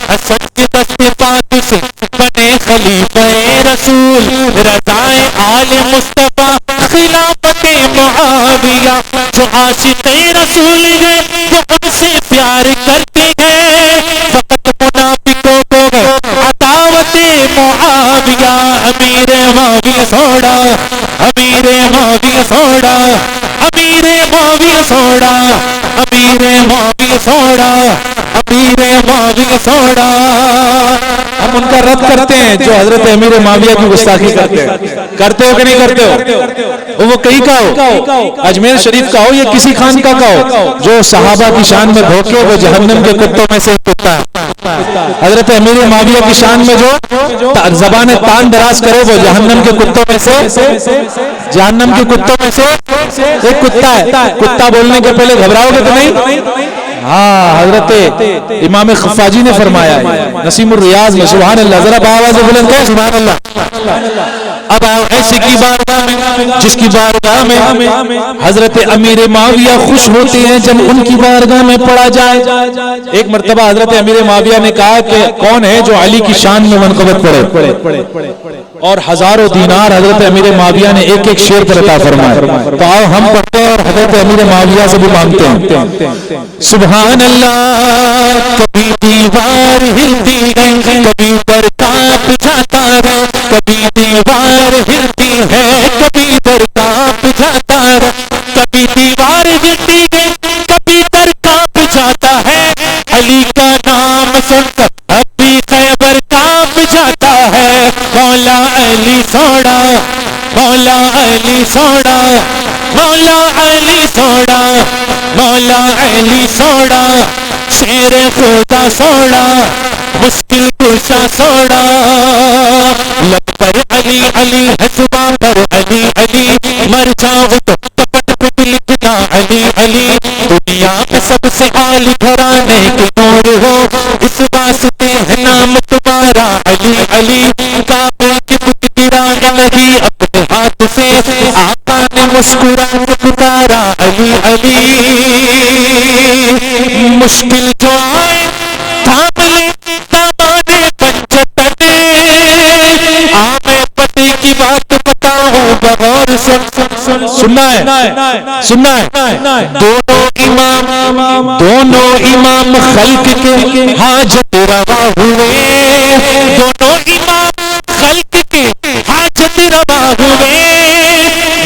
[SPEAKER 1] حسن کے دست پاک سے بنے خلیفہ رسول رضائے آل مصطفیٰ خلافت معاویہ جو عاشق رسول ہے وہ ان سے پیار کرتے ہیں فقط منافقوں کو عداوت معاویہ امیر معاویہ سوڑا امیر معاویہ سوڑا امیر معاویہ سوڑا امیر معاویہ سوڑا امیر معاویہ سوڑا ہم ان کا رد کرتے ہیں جو حضرت امیر معاویہ کی گستاخی کرتے ہو کہ نہیں کرتے ہو وہ کہیں کا ہو اجمیر شریف کا ہو یا کسی خان کا ہو جو صحابہ کی شان میں دھوکے وہ جہنم کے کتوں میں سے کتا حضرت امیر معاویہ کی شان میں جو زبان تان دراز کرے وہ جہنم کے کتوں میں سے جہنم کے کتوں میں سے ایک کتا ہے کتا بولنے کے پہلے گھبراؤ گے تو نہیں ہاں حضرت امام خفاجی نے فرمایا ہے نسیم الریاض میں سبحان اللہ ذرا باواز بلند کرو سبحان اللہ اب ایسے کی بارگاہ میں جس کی بارگاہ میں حضرت امیر معاویہ خوش ہوتے ہیں جب ان کی بارگاہ میں پڑھا جائے ایک مرتبہ حضرت امیر معاویہ نے کہا کہ کون ہے جو علی کی شان میں منقبت پڑھے اور ہزاروں دینار حضرت امیر معاویہ نے ایک ایک شعر پر عطا فرمائے. تو آؤ ہم پڑھتے ہیں اور حضرت امیر معاویہ سے بھی مانگتے ہیں. سبحان اللہ. کبھی دیوار ہلتی ہے کبھی در کانپ جاتا ہے, کبھی دیوار ہلتی ہے کبھی در کانپ جاتا ہے, کبھی دیوار ہلتی ہے کبھی در کانپ جاتا ہے, علی کا نام سن کر اب بھی خیبر کانپ جاتا ہے. مولا علی سوڑا, مولا علی سوڑا, مولا علی سوڑا, مولا علی سوڑا, شیر خدا سوڑا, مشکل کشا سوڑا. لب پر علی علی ہے زباں پر علی علی, مر جاؤ تو کپٹ پہ بھی لکھنا علی علی. دنیا میں سب سے عالی گھرانے کے نور ہو, اس واسطے ہے نام تمہارا علی علی. کعبے کی بت گرانا نہیں اپنے ہاتھ سے, آقا نے مسکرا کے پکارا علی علی. مشکل جو آئے تھام لے دامانے پنجتنے, آمیں پتے کی بات بتاؤں بغور سن. سننا ہے سننا ہے. دونوں امام خلق کے حاجت روا ہوئے, دونوں امام خلق کے حاجت روا ہوئے.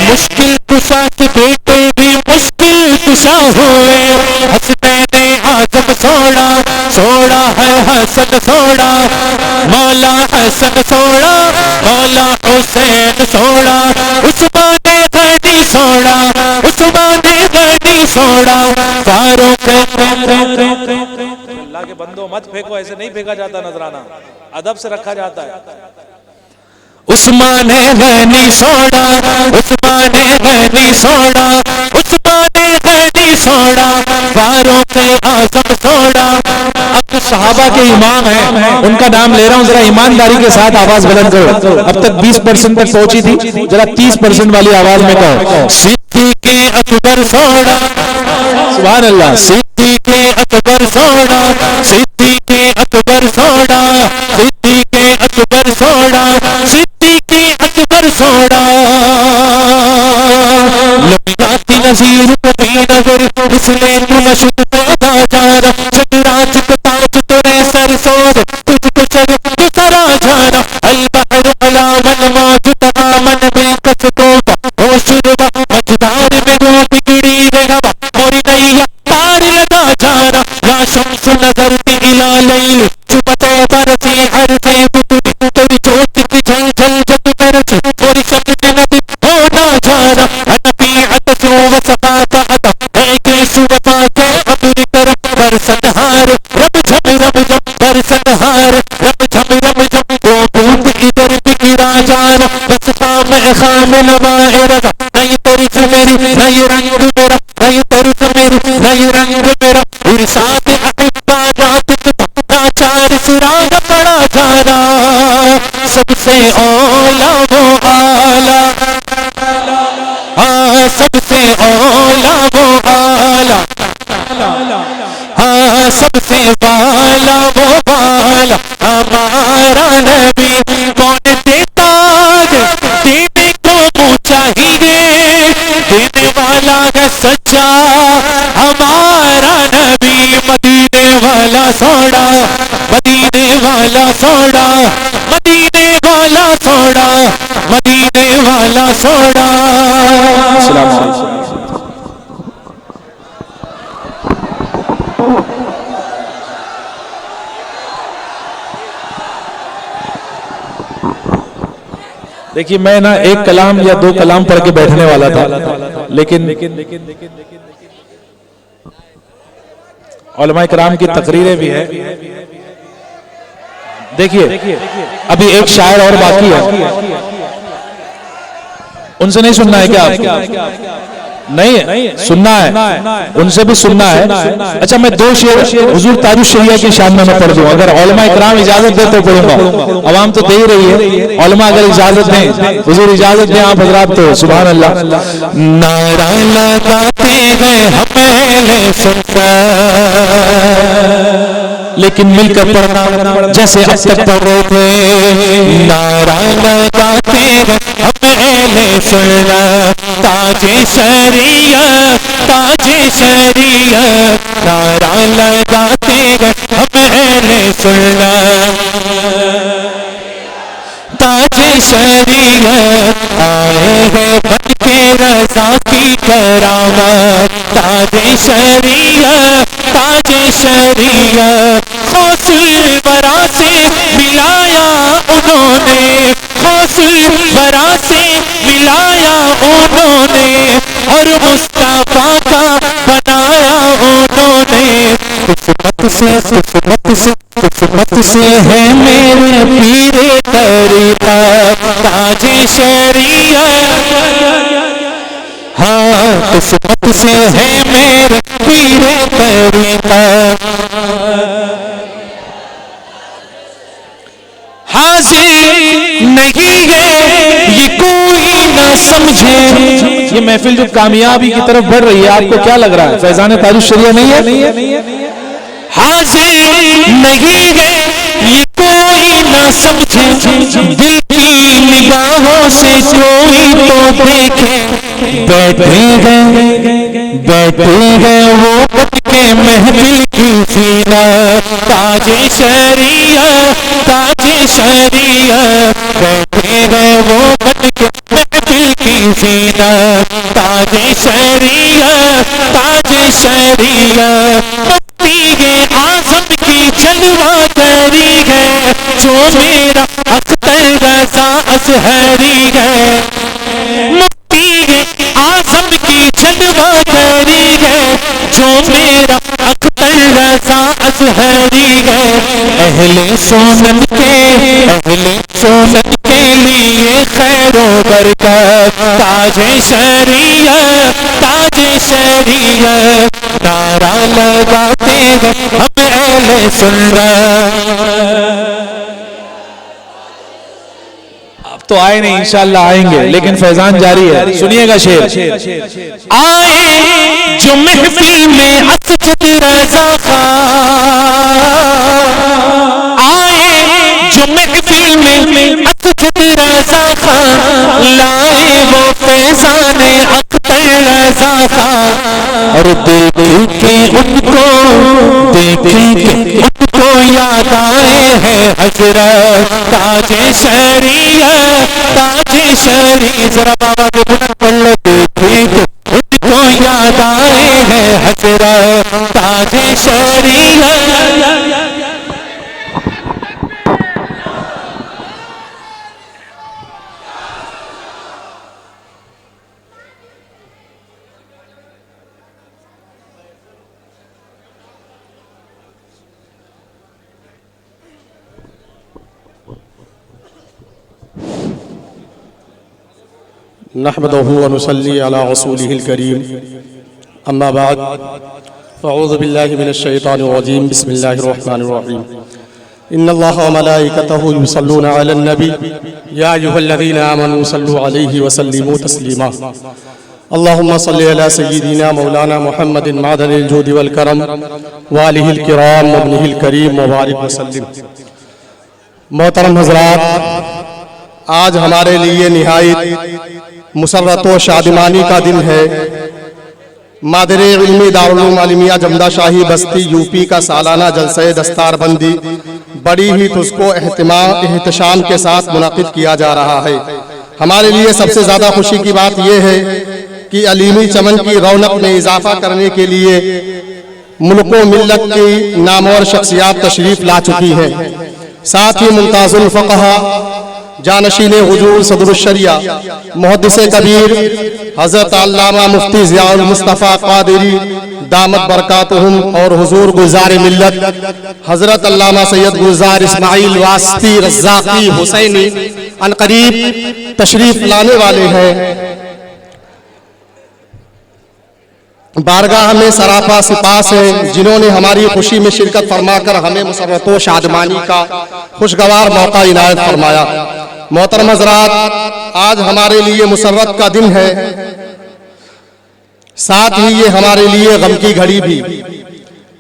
[SPEAKER 1] مشکل کشا کے بیٹے بھی مشکل کشا ہوئے. حسنین اعظم سوڑا, سوڑا ہے حسن سوڑا, مولا حسن سوڑا, مولا حسین سوڑا, عثمان غنی سوڑا, عثمان غنی سوڑا. فاروق
[SPEAKER 2] اللہ کے بندوں مت پھینکو, ایسے نہیں پھینکا جاتا نذرانہ, ادب سے رکھا جاتا ہے.
[SPEAKER 1] عثمان غنی سوڑا, عثمان غنی سوڑا, عثمان غنی سوڑا, فاروق اعظم سوڑا. اب تو صحابہ کے امام ہیں, ان کا نام لے رہا ہوں, ذرا ایمانداری کے ساتھ آواز بلند کرو. اب تک 20% تک پہنچی تھی, ذرا 30% والی آواز میں کہو. صدیق اکبر سوڑا, سبحان اللہ. صدیق اکبر سوڑا, صدیق اکبر سوڑا, صدیق اکبر سوڑا, صدیق اکبر سوڑا. لمیاتی نظیر کبھی نظر حسنین نشد پیدا جانا, چکراج کو تاج ترے سر سور تجھ کو چر تو سرا جانا. البحر علا من موج تمامن میں کس توبہ ہو شروع مجدار میں وہ بگڑی رہا موری نیا پار لگا جانا. یا شمس نظر کی الہ لیل چپتے برسی ہر سے بتنی تیری چوٹ کی جھل جھل جت برس موری شمس نبی ہونا جانا. نبیعت جو وصفات عطا ہے کہ شوفا کے عبر کرم برسنہار رب جھم رب جھم برسنہار رب جھم رب جھم. وہ بوت ادھر بھی گرا جانا بس خام خام لبائے رضا. نئی طرف میری نئی رنگ میرا, نئی طرف میری نئی رنگ میرا. ارساد احبا رات ناچار سراغ پڑا جانا. سب سے اولا وہ آلہ, ہاں سب سے اولا وہ آلہ, ہاں سب سے بالا وہ بالا. ہمارا نبی کون دیتا ہے دینے کو منہ چاہیے, دینے والا ہے سچا ہمارا نبی. مدینے والا سوڑا, مدینے والا سوڑا, مدینے والا سوڑا, مدینے والا سوڑا. السلام علیکم. دیکھیے میں نا ایک کلام یا دو کلام پڑھ کے بیٹھنے والا تھا, لیکن علماء کرام کی تقریریں بھی ہیں. دیکھیے ابھی ایک شاعر اور باقی ہے, ان سے نہیں سننا ہے کیا؟ نہیں سننا ہے, ان سے بھی سننا ہے. اچھا میں دو شعر حضور تاج الشریعہ کی شان میں پڑھ دوں, اگر علماء اکرام اجازت دے تو پڑھوں گا. عوام تو دے ہی رہی ہے, علماء اگر اجازت دیں, حضور اجازت دیں آپ حضرات تو سبحان اللہ. نعرہ لگاتے ہیں ہمیں سن کر, لیکن مل کر پڑھنا جیسے اب تک پڑھ رہے تھے. نعرہ لگاتے ہم اہل سنت تاج شریعت تاج شریعت. نعرہ لگاتے ہم اہل سنت تاج شریعت. آئے ہیں بن کے رضا کی کرامت تاج شریعت تاج شریعت. غوث الورا سے ملایا انہوں نے غوث الورا سے ملایا انہوں نے اور مصطفیٰ کا بنایا انہوں نے. قسمت سے ہے میرے پیر طریقت تاج شریعت. ہاں قسمت سے ہے میرے پیر طریقت. حاضر نہیں ہے یہ کوئی نہ سمجھے. یہ محفل جو کامیابی کی طرف بڑھ رہی ہے آپ کو کیا لگ رہا ہے؟ فیضان تاج الشریعہ نہیں ہے؟ حاضر نہیں ہے یہ کوئی نہ سمجھے. دل کی نگاہوں سے کوئی تو دیکھے. بیٹھے ہیں وہ بن کے محفل کی زینت تاج شریعت تاج شریعت. بیٹھے ہیں وہ بن کے محفل کی زینت تاج شریعت تاج شریعت. اعظم کی جلوہ گری ہے جو میرا اختر رضا اظہری ہے. مفتی اعظم کی جلوہ گری ہے جو میرا اختر رضا اظہری ہے. اہل سنت کے لیے خیر و برکت تاج شریعت تاج شریعت. نعرہ لگاتے ہیں ہم اہل سنت. اب تو آئے نہیں انشاءاللہ آئیں گے لیکن فیضان جاری ہے. سنیے گا شعر. آئے جو محفل میں اسجد رضا خان آئے جو محفل میں اسجد رضا خان لائے وہ فیضان اختر رضا خان. اور دیکھیں کہ ان کو یاد آئے ہیں حضرت تاج شریعت تاج شریعت. ذرا بابا کے بلند پڑھ لو. دیکھیں کہ ان کو یاد آئے ہیں حضرت تاج شریعت.
[SPEAKER 3] نحمده ونصلي على رسوله الكريم اما بعد فاعوذ بالله من الشيطان الرجيم بسم الله الرحمن الرحيم. ان الله وملائكته يصلون على النبي يا ايها الذين امنوا صلوا عليه وسلموا تسليما. اللهم صل على سيدنا مولانا محمد معدن الجود والكرم وآله الكرام وابنه الكريم وبارك وسلم. محترم حضرات، آج ہمارے لیے نہایت مسرت و شادمانی کا دن ہے. مادر علمی دارالعلوم عالمیہ جمدہ شاہی بستی یو پی کا سالانہ جلسہ دستار بندی بڑی ہی تجھ احتشام کے ساتھ منعقد کیا جا رہا ہے. ہمارے لیے سب سے زیادہ خوشی کی بات یہ ہے کہ علیمی چمن کی رونق میں اضافہ کرنے کے لیے ملک و ملت کی نامور شخصیات تشریف لا چکی ہیں. ساتھ ہی ممتاز الفقہ جانشین حضور صدر الشریعہ محدث کبیر حضرت علامہ مفتی ضیاء المصطفیٰ قادری دامت برکاتہم اور حضور گلزار ملت حضرت علامہ سید گلزار اسماعیل واسطی رزاقی حسینی عنقریب تشریف لانے والے ہیں. بارگاہ میں سراپا سپاس ہے جنہوں نے ہماری خوشی میں شرکت فرما کر ہمیں مسرت و شادمانی کا خوشگوار موقع عنایت فرمایا. محترم حضرات، آج ہمارے لیے مسرت کا دن ہے، ساتھ ہی یہ ہمارے لیے غم کی گھڑی بھی.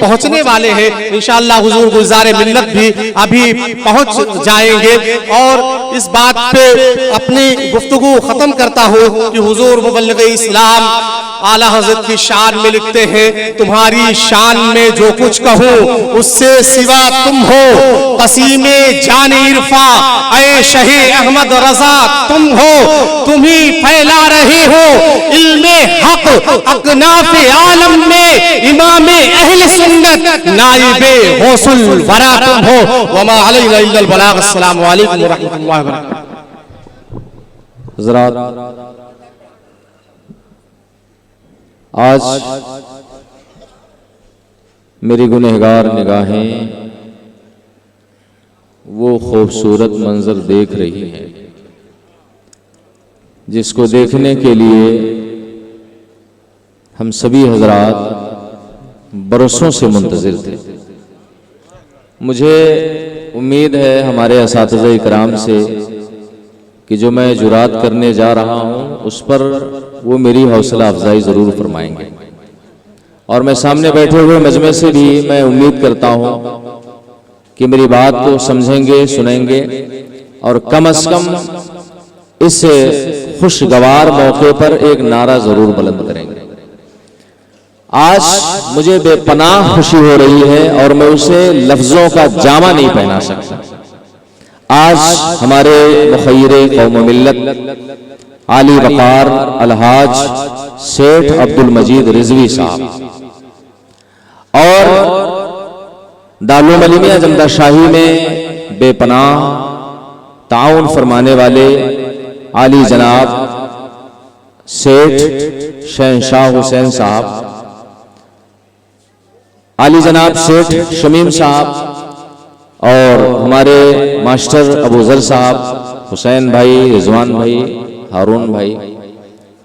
[SPEAKER 3] پہنچنے والے ہیں. انشاءاللہ حضور گلزار ملت بھی ابھی پہنچ جائیں گے. اور اس بات پہ اپنی گفتگو ختم کرتا ہوں کہ حضور مبلغ اسلام اعلیٰ حضرت کی شان میں لکھتے ہیں تمہاری شان میں جو کچھ کہوں اس سے سوا تم ہو قسیم جان عرفاں اے شہ احمد رضا تم ہو. تم ہی پھیلا رہے ہو علم حق اکناف عالم میں امام اہل سنت نائب غوث الورا تم ہو. وما علینا الا البلاغ. السلام علیکم ورحمۃ اللہ وبرکاتہ.
[SPEAKER 1] حضرات آج میری گنہگار نگاہیں وہ خوبصورت منظر دیکھ رہی ہیں جس کو دیکھنے کے لیے ہم سبھی حضرات برسوں سے منتظر تھے. مجھے امید ہے ہمارے اساتذہ اکرام سے کہ جو میں جرات کرنے جا رہا ہوں اس پر وہ میری حوصلہ افزائی ضرور فرمائیں گے. اور میں سامنے بیٹھے ہوئے مجمع سے بھی میں امید کرتا ہوں کہ میری بات کو سمجھیں گے, سنیں گے اور کم از کم اس خوشگوار موقع پر ایک نعرہ ضرور بلند کریں گے. آج مجھے بے پناہ خوشی ہو رہی ہے اور میں اسے لفظوں کا جامہ نہیں پہنا سکتا. آج ہمارے مخیر قوم و ملت عالی وقار الحاج سیٹھ عبد المجید رضوی صاحب اور دارالعلوم علیمیہ جمدہ شاہی میں بے پناہ تعاون فرمانے والے عالی جناب سیٹھ شہنشاہ حسین صاحب, عالی جناب سیٹھ شمیم صاحب اور ہمارے ماسٹر ابو ذر صاحب, حسین بھائی, رضوان بھائی, ہارون بھائی,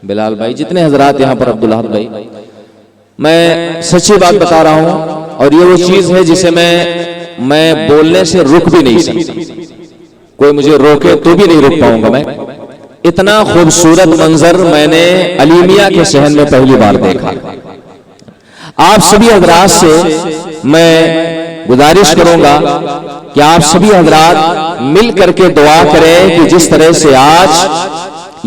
[SPEAKER 1] بلال بھائی, جتنے حضرات یہاں پر, عبداللہ بھائی, میں سچی بات بتا رہا ہوں اور یہ وہ چیز ہے جسے میں بولنے سے رک بھی نہیں سکتا. کوئی مجھے روکے تو بھی نہیں رک پاؤں گا. میں اتنا خوبصورت منظر میں نے علیمیہ کے صحن میں پہلی بار دیکھا. آپ سبھی حضرات سے میں گزارش کروں گا کہ آپ سبھی حضرات مل کر کے دعا کریں کہ جس طرح سے آج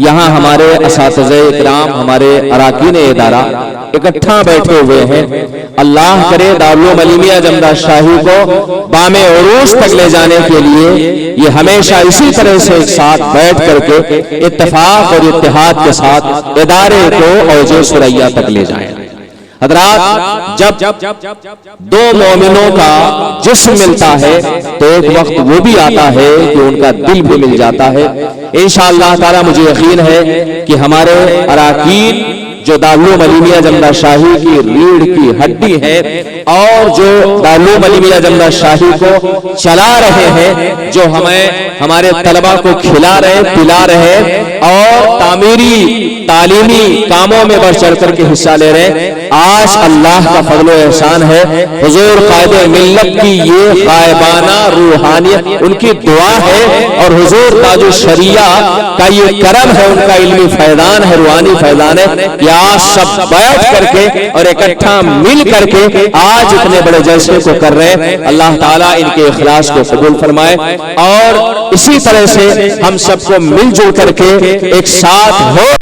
[SPEAKER 1] یہاں ہمارے اساتذہ اکرام, ہمارے اراکین ادارہ اکٹھا بیٹھے ہوئے ہیں, اللہ کرے دارالعلوم علیمیہ جمدہ شاہی کو بام عروج تک لے جانے کے لیے یہ ہمیشہ اسی طرح سے ایک ساتھ بیٹھ کر کے اتفاق اور اتحاد کے ساتھ ادارے کو اوج ثریا تک لے جائیں. حضرات جب دو مومنوں کا جسم ملتا ہے تو ایک وقت وہ بھی آتا ہے کہ ان کا دل بھی مل جاتا ہے. انشاءاللہ تعالی مجھے یقین ہے کہ ہمارے اراکین جو دارالعلوم علیمیہ جمدہ شاہی کی ریڑھ کی ہڈی ہے اور جو دارالعلوم علیمیہ جمدہ شاہی کو چلا رہے ہیں, جو ہمارے طلبہ کو کھلا رہے, پلا رہے اور تعمیری تعلیمی کاموں میں بڑھ چڑھ کر کے حصہ لے رہے, آج اللہ کا فضل و احسان ہے. حضور قائد ملت کی یہ غائبانہ روحانیت ان کی دعا ہے اور حضور تاج الشریعہ کا یہ کرم ہے, ان کا علمی فیضان ہے, روحانی فیضان ہے کہ آج سب بیٹھ کر کے اور اکٹھا مل کر کے آج اتنے بڑے جلسے کو کر رہے ہیں. اللہ تعالیٰ ان کے اخلاص کو قبول فرمائے اور اسی طرح سے ہم سب کو مل جل کر کے ایک ساتھ ہو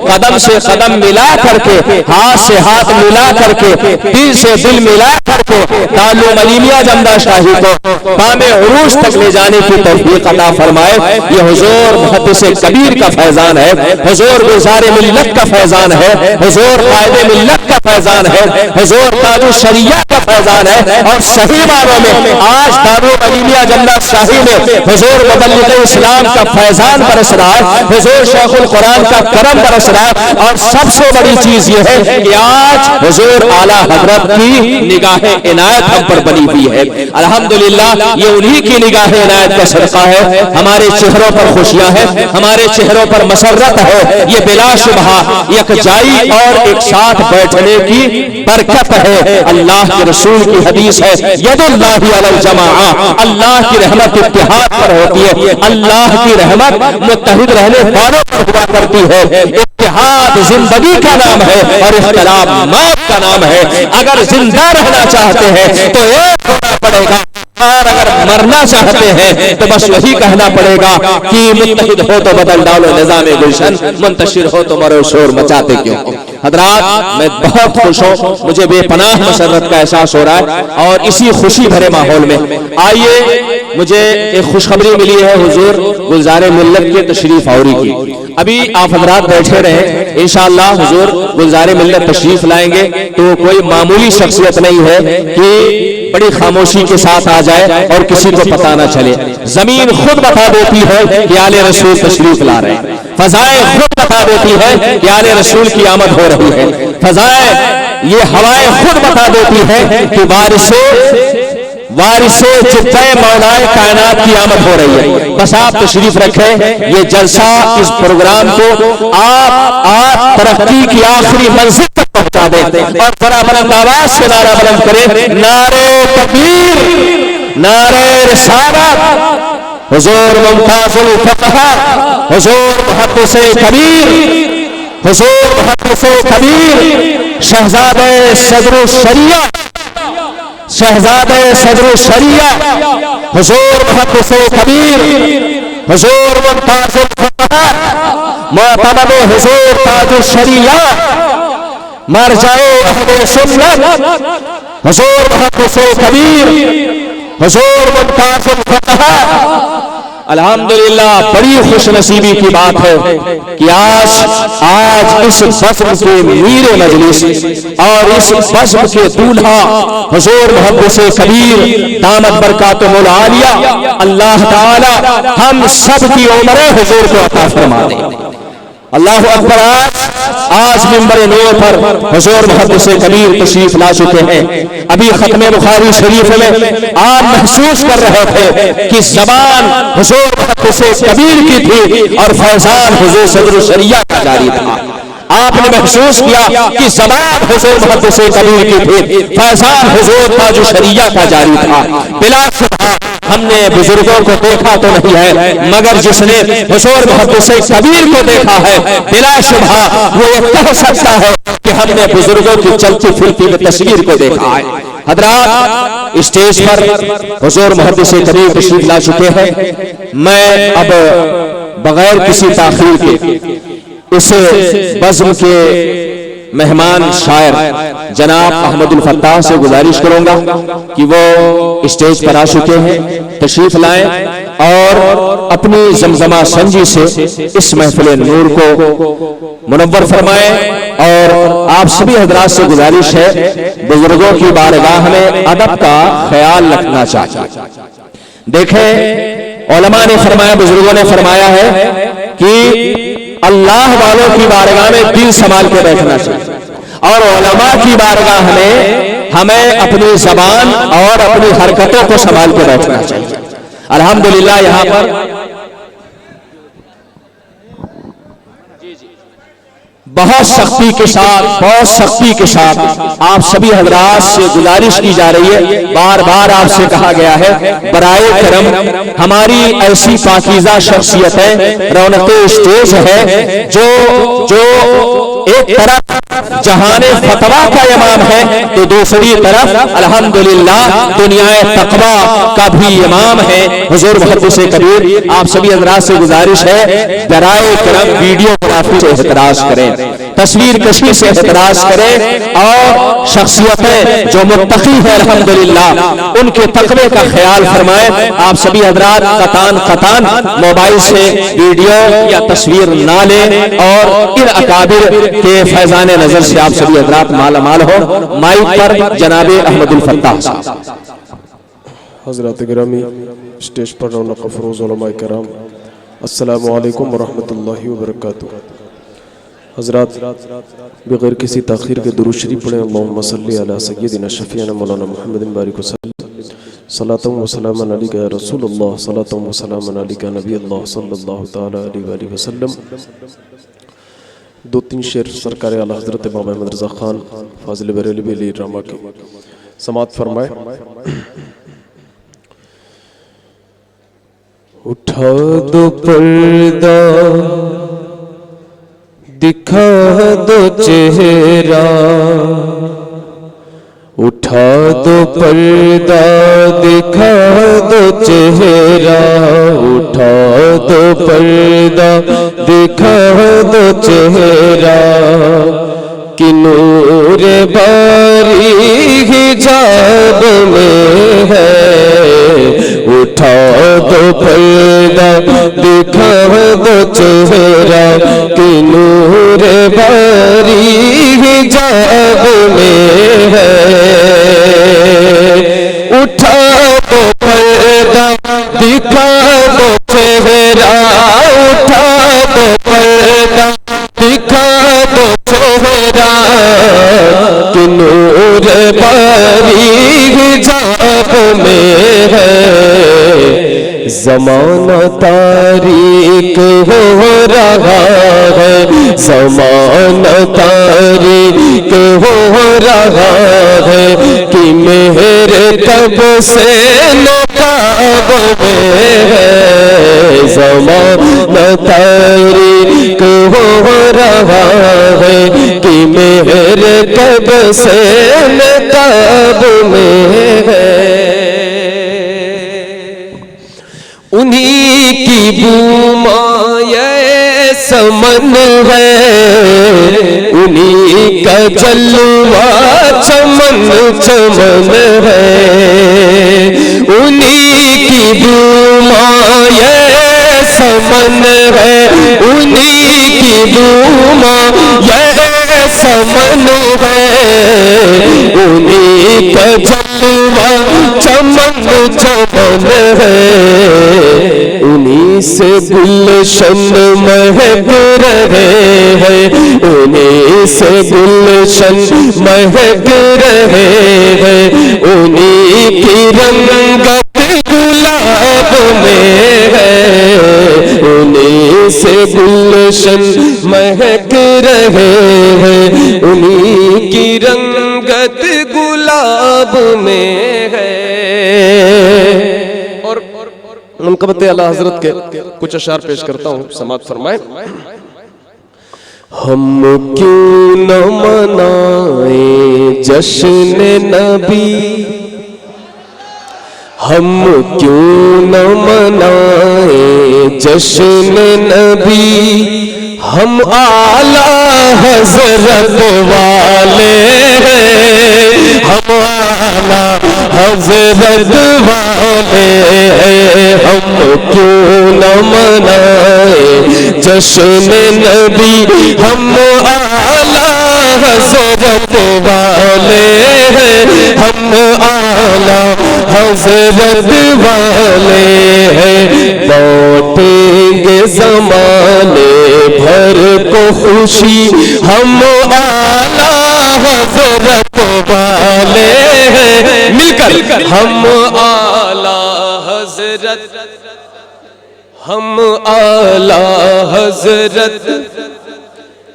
[SPEAKER 1] قدم سے قدم ملا کر کے, ہاتھ سے ہاتھ ملا کر کے, دل سے دل ملا کر کے دارالعلوم علیمیہ جمدہ شاہی کو بام عروج تک لے جانے کی توفیق عطا فرمائے. یہ حضور محدث کبیر کا فیضان ہے, حضور گلزار ملت کا فیضان ہے, حضور قائد ملت کا فیضان ہے, حضور تاج الشریعہ کا فیضان ہے. اور صحیح معنوں میں آج دارالعلوم علیمیہ جمدہ شاہی میں حضور مبلغ اسلام کا فیضان برس رہا ہے, حضور شیخ القرآن کا کرم برس رہا ہے. اور سب سے بڑی چیز یہ ہے کہ آج حضور اعلیٰ حضرت کی نگاہ عنایت ہم پر بنی ہوئی ہے. الحمدللہ یہ انہی کی نگاہ عنایت کا صدقہ ہے. ہمارے چہروں پر خوشیاں ہیں, ہمارے چہروں پر مسرت ہے. یہ بلا شبہ یک سچائی اور ایک ساتھ بیٹھنے کی برکت ہے۔ اللہ کے رسول کی حدیث ہے ید اللہ علی الجماعہ، اللہ کی رحمت اتحاد پر ہوتی ہے، اللہ کی رحمت متحد رہنے والوں پر ہوا کرتی ہے۔ اتحاد زندگی کا نام ہے اور اختلاف موت کا نام ہے۔ اگر زندہ رہنا چاہتے ہیں تو ایک ہونا پڑے گا، اور اگر مرنا چاہتے ہیں تو بس وہی کہنا پڑے گا کہ متحد ہو تو بدل ڈالو نظام گلشن، منتشر ہو تو مرو شور مچاتے کیوں۔ حضرات میں بہت خوش ہوں، مجھے بے پناہ مسرت کا احساس ہو رہا ہے، اور اسی خوشی بھرے ماحول میں آئیے مجھے ایک خوشخبری ملی ہے حضور گلزار ملت کے تشریف آوری کی۔ ابھی آپ حضرات بیٹھے رہے، انشاءاللہ حضور گلزار ملت تشریف لائیں گے تو کوئی معمولی شخصیت نہیں ہے کہ بڑی خاموشی کے ساتھ آ جائے اور کسی کو پتہ نہ چلے۔ زمین خود بتا دیتی ہے کہ آل رسول تشریف لا رہے ہیں، فضائیں خود بتا دیتی ہے کہ آل رسول کی آمد ہو رہی ہے، فضائیں یہ ہوائیں خود بتا دیتی ہے کہ وارث جتھے مولائے کائنات کی آمد ہو رہی ہے۔ بس آپ تشریف رکھیں، یہ جلسہ اس پروگرام کو آپ ترقی کی آخری منزل تک پہنچا دیں، اور ذرا بلند آواز سے نعرہ بلند کریں، نعرہ تکبیر، نعرہ رسالت، حضور ممتاز الفقہ، حضور محدث کبیر، حضور محدث کبیر، شہزادہ صدر الشریعہ، شہزادہ صدر الشریعہ، حضور محدث کبیر، حضور ممتاز الفقہ، معتمد حضور تاج الشریعہ، مرجع اہل سنت، حضور محدث کبیر، حضور ممتاز الفقہ۔ الحمدللہ بڑی خوش نصیبی کی بات ہے کہ آج اس بزم کے میر مجلس اور اس بزم کے دولہا حضور محدث کبیر دامت برکاتہ العالیہ، اللہ تعالی ہم سب کی عمر حضور کو عطا فرما دے۔ اللہ اکبر۔ آج منبر نور پر حضور محدث کبیر تشریف لا چکے ہیں۔ ابھی ختم بخاری شریف میں آپ محسوس کر رہے تھے کہ زبان حضور محدث کبیر کی تھی اور فیضان حضور صدر الشریعہ کا جاری تھا۔ آپ نے محسوس کیا کہ زبان حضور محدث کبیر کی تھی، فیضان حضور تاج الشریعہ کا جاری تھا۔ بلا شبہ ہم نے بزرگوں کو دیکھا تو نہیں ہے، مگر جس نے حضور محدث کبیر کو دیکھا ہے بلا شبہ وہ یہ کہہ سکتا ہے کہ ہم نے بزرگوں کی چلتی پھرتی تصویر کو دیکھا ہے۔ حضرات اسٹیج پر حضور محدث کبیر تشریف لا چکے ہیں۔ میں اب بغیر کسی تاخیر کے اس بزم کے مہمان شاعر جناب احمد الفتاح سے گزارش کروں گا کہ وہ اسٹیج پر آ چکے ہیں، تشریف لائیں اور اپنی زمزمہ سنجی سے اس محفل نور کو منور فرمائیں۔ اور آپ سبھی حضرات سے گزارش ہے بزرگوں کی بارگاہ میں ادب کا خیال رکھنا چاہیے۔ دیکھیں علماء نے فرمایا، بزرگوں نے فرمایا ہے کہ اللہ والوں کی بارگاہ میں دل سنبھال کے بیٹھنا چاہیے، اور علماء کی بارگاہ میں ہمیں اپنی زبان اور اپنی حرکتوں کو سنبھال کے بیٹھنا چاہیے۔ الحمدللہ یہاں پر بہت سختی کے ساتھ آپ سبھی حضرات سے گزارش کی جا رہی ہے، بار بار آپ سے کہا گیا ہے برائے کرم ہماری ایسی پاکیزہ شخصیتیں رونق اسٹیج ہے جو ایک طرف جہان فتویٰ کا امام ہے تو دوسری طرف الحمدللہ دنیا تقویٰ کا بھی امام ہے حضور محدث کبیر۔ آپ سبھی حضرات سے گزارش ہے برائے کرم ویڈیوگرافی سے احتراز کریں، تصویر کشی سے احتراز کریں، اور شخصیتیں جو متقی ہیں الحمدللہ ان کے تقوی کا خیال فرمائیں۔ آپ سبھی حضرات قطعاً موبائل سے ویڈیو یا تصویر نہ لیں، اور ان اکابر کے فیضان نظر سے آپ سبھی حضرات مالا مال ہو۔ مائک پر جناب احمد الفتاح صاحب۔
[SPEAKER 4] حضرات گرامی، اسٹیج پر رونق افروز علماء کرام، السلام علیکم ورحمۃ اللہ وبرکاتہ۔ حضرات بغیر کسی تاخیر کے درود شریف پڑھیں، اللہم صلی علی سیدنا شفیعنا مولانا محمد بارک وسلم، صلاۃ و سلام علیک یا رسول اللہ، صلاۃ و سلام علیک نبی اللہ صلی اللہ تعالی علیہ وآلہ وسلم۔ دو تین شعر سرکار اعلیٰ حضرت امام احمد رضا خان فاضل بریلوی علیہ الرحمہ کی سماعت فرمائے. اٹھا دو پردہ دکھا دو چہرہ، اٹھا دو پردہ دکھا دو چہرہ، اٹھا دو پردہ دکھا دو چہرہ، کہ نور باری حجاب میں ہے. اٹھا دو پردہ دکھا دو چہرہ، کہ نور باری حجاب میں ہے. اٹھا دو پردہ دکھا دو چہرہ، اٹھا دو پردہ دکھا دو چہرہ، کہ نور باری حجاب میں ہے. زمانہ تاریک ہو رہا ہے، زمانہ تاریک ہو رہا ہے، کہ مہر تب سے نقاب میں ہے. زمانہ تاریک ہو رہا ہے، کہ مہر تب سے نقاب میں ہے. انہی کی بومائے سمن ہے، انہی کا جلوہ چمن چمن ہے. انہی کی بومائے سمن ہے، انہی کی بومائے سمن ہے، انہی کا جلوہ چمن چمن ہے. انہی سے گلشن مہک رہے ہیں، انہی سے گلشن مہک رہے ہیں. انہی کی رنگت گلاب میں ہے، انہی سے گلشن مہک رہے ہیں. انہی کی رنگت گلاب میں ہے. اور منقبت اعلیٰ حضرت کے کچھ اشعار پیش کرتا ہوں، سماعت فرمائیں. ہم کیوں نہ منائیں جشن نبی، ہم کیوں نہ منائیں جشن نبی، ہم اعلیٰ حضرت والے ہیں، ہم اعلیٰ حضرت والے ہیں. ہم کیوں نہ منائیں جشن نبی، ہم اعلیٰ حضرت والے ہیں، ہم اعلیٰ حضرت والے ہیں. بانٹیں گے زمانے بھر کو خوشی، ہم اعلیٰ حضرت والے ہیں. مل کر ہم اعلیٰ حضرت، ہم اعلیٰ حضرت،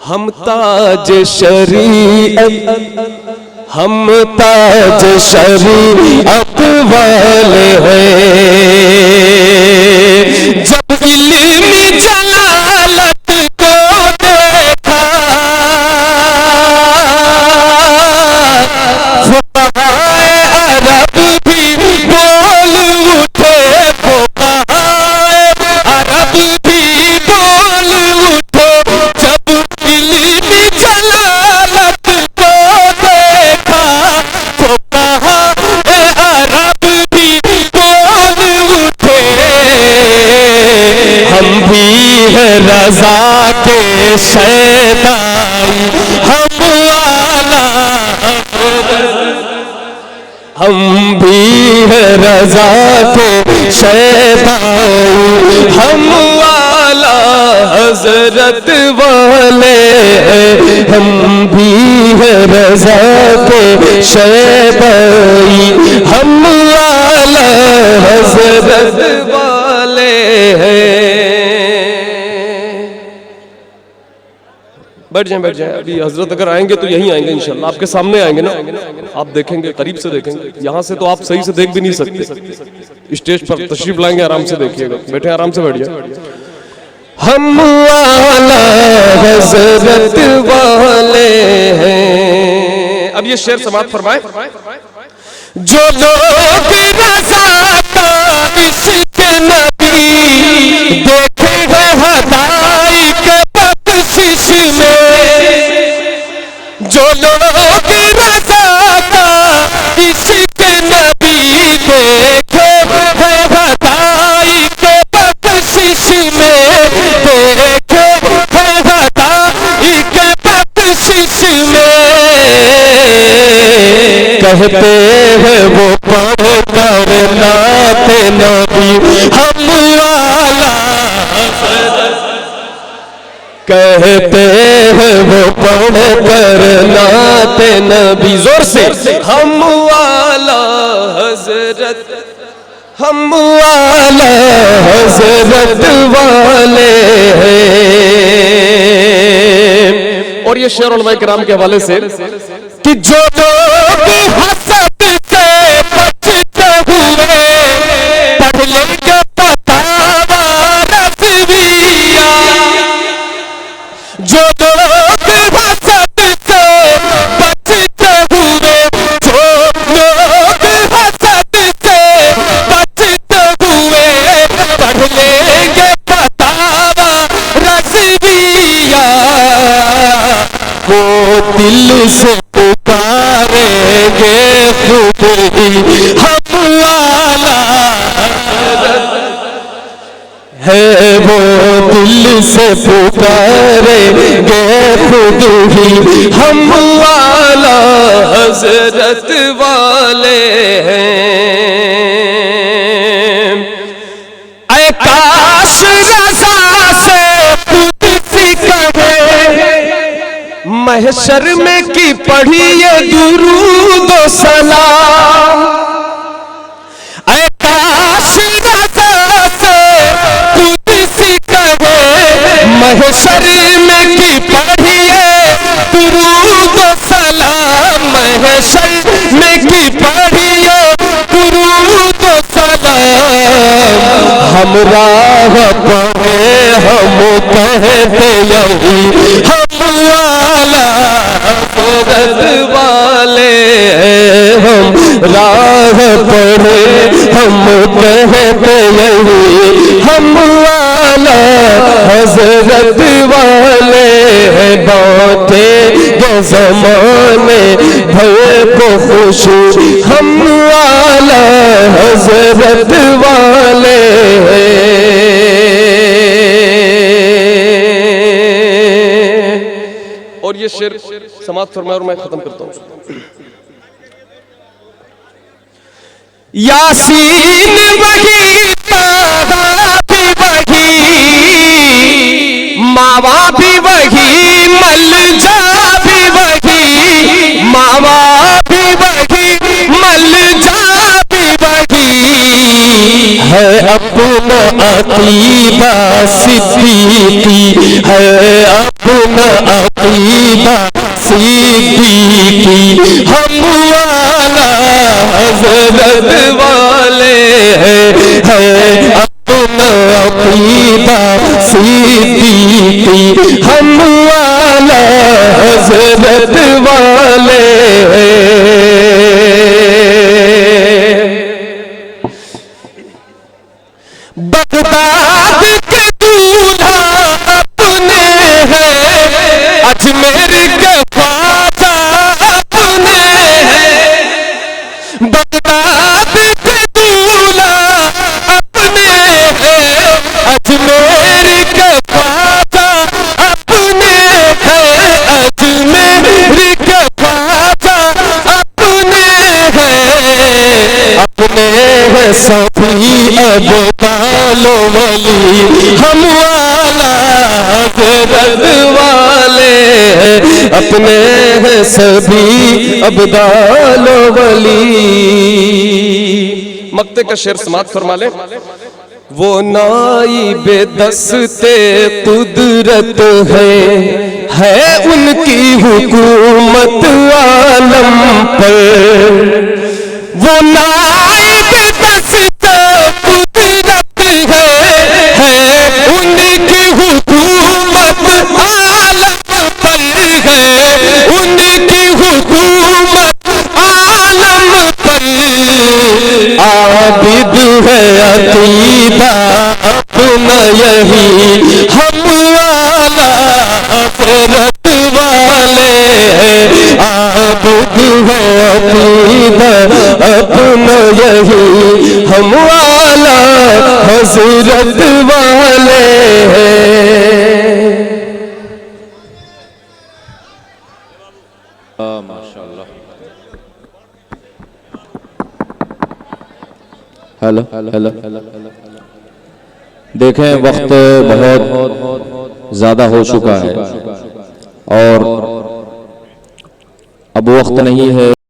[SPEAKER 4] ہم تاج شریعت، ہم تاج شریعت والے ہیں. جب علم جلالت کو دیکھا فقہائے عرب بھی بول اٹھے، فقہائے عرب بھی بول اٹھے. جب علم جلالت کو دیکھا فقہائے عرب بھی بول اٹھے. ہم بھی ہیں رضا کے شیدائی، ہم اعلیٰ، ہم بھی ہیں رضا کے شیدائی، ہم اعلیٰ حضرت والے ہیں. ہم بھی ہیں رضا کے شیدائی، ہم اعلیٰ حضرت والے ہیں. بیٹھ جائیں ابھی حضرت اگر آئیں گے تو یہیں آئیں گے انشاءاللہ، آپ کے سامنے آئیں گے نا، آپ دیکھیں گے، قریب سے دیکھیں گے، یہاں سے تو آپ صحیح سے دیکھ بھی نہیں سکتے، اسٹیج پر تشریف لائیں گے، آرام سے دیکھیے گا، بیٹھے آرام سے بیٹھ جائیں۔ ہم اعلیٰ حضرت والے ہیں، اب یہ شعر سماعت فرمائیں۔ جو لوگ رضا کا عشق نبی دیکھے ہیں ہدایق بخشش میں، جو لوگ رضا کا عشق نبی دیکھے ہیں ہدایق بخشش میں، دیکھے ہیں ہدایق بخشش میں، کہتے ہیں وہ پڑھ کر نعت نبی ہم اعلیٰ حضرت، کہتے ہیں وہ پڑھ کر نعت نبی، زور سے، ہم اعلیٰ حضرت، ہم اعلیٰ حضرت والے ہیں۔ اور یہ شعر علماء کرام کے حوالے سے کہ جو لوگ حسد سے بچتے ہوئے پڑھ لیں گے فتاوی رضویہ، جو لوگ حسد سے بچتے ہوئے، جو لوگ حسد سے بچتے ہوئے پڑھ لیں گے فتاوی رضویہ، وہ دل سے پکاریں گے خود ہی ہم اعلیٰ ہے، وہ دل سے پکاریں گے خود ہی ہم اعلیٰ حضرت والے ہیں۔ اے کاش رضا سے قدسی کہے محشر میں کی پڑھیے درود و سلام، اے کاش رضا سے قدسی کہے محشر میں کی پڑھیے درود و سلام، محشر میں کی پڑھیے درود و سلام، ہم راہ پڑھے ہم کہتے یہی ہم اعلیٰ حضرت والے، ہم راہ پڑھے ہم کہتے یہی ہم اعلیٰ حضرت والے، بانٹے گے زمانے بھر کو خوشی ہم اعلیٰ حضرت والے اور یہ شعر سماعت فرمائے اور میں ختم کرتا ہوں۔ یاسین وہی، طٰہٰ بھی وہی، ماوا بھی وہی، ملجا بھی وہی، ماوا بھی وہی، ملجا بھی وہی، ہے اپنا عقیدہ صدیقی، ہے اپنا عقیدہ صدیقی، ہم اعلیٰ حضرت والے ہیں، اپنا عقیدہ صدیقی، ہم اعلیٰ حضرت والے ہیں۔ بغداد کے دولہا اپنے ہیں، اجمیر کے خواجہ اپنے ہیں، بغداد کے دولہا اپنے ہیں، اجمیر کے خواجہ اپنے ہیں، اجمیر کے خواجہ اپنے ہیں، اپنے ہیں سبھی ابدال و ولی، ہم اعلیٰ حضرت والے ہیں، اپنے ہیں سبھی ابدال و ولی۔ مقطع کا شعر سماعت فرما لیں۔ وہ نائب دست قدرت ہے
[SPEAKER 5] ہے ان کی حکومت عالم پر، وہ نائب دست قدرت ہے ان کی حکومت عالم پر ہے، ان کی حکومت عالم پر، عابد ہے عقیدہ اپنا یہی ہم والا حضرت والے ہیں، عابد ہے عقیدہ اپنا یہی ہم والا حضرت والے ہیں۔
[SPEAKER 1] ہیلو دیکھیں وقت بہت زیادہ ہو چکا ہے اور اب وقت نہیں ہے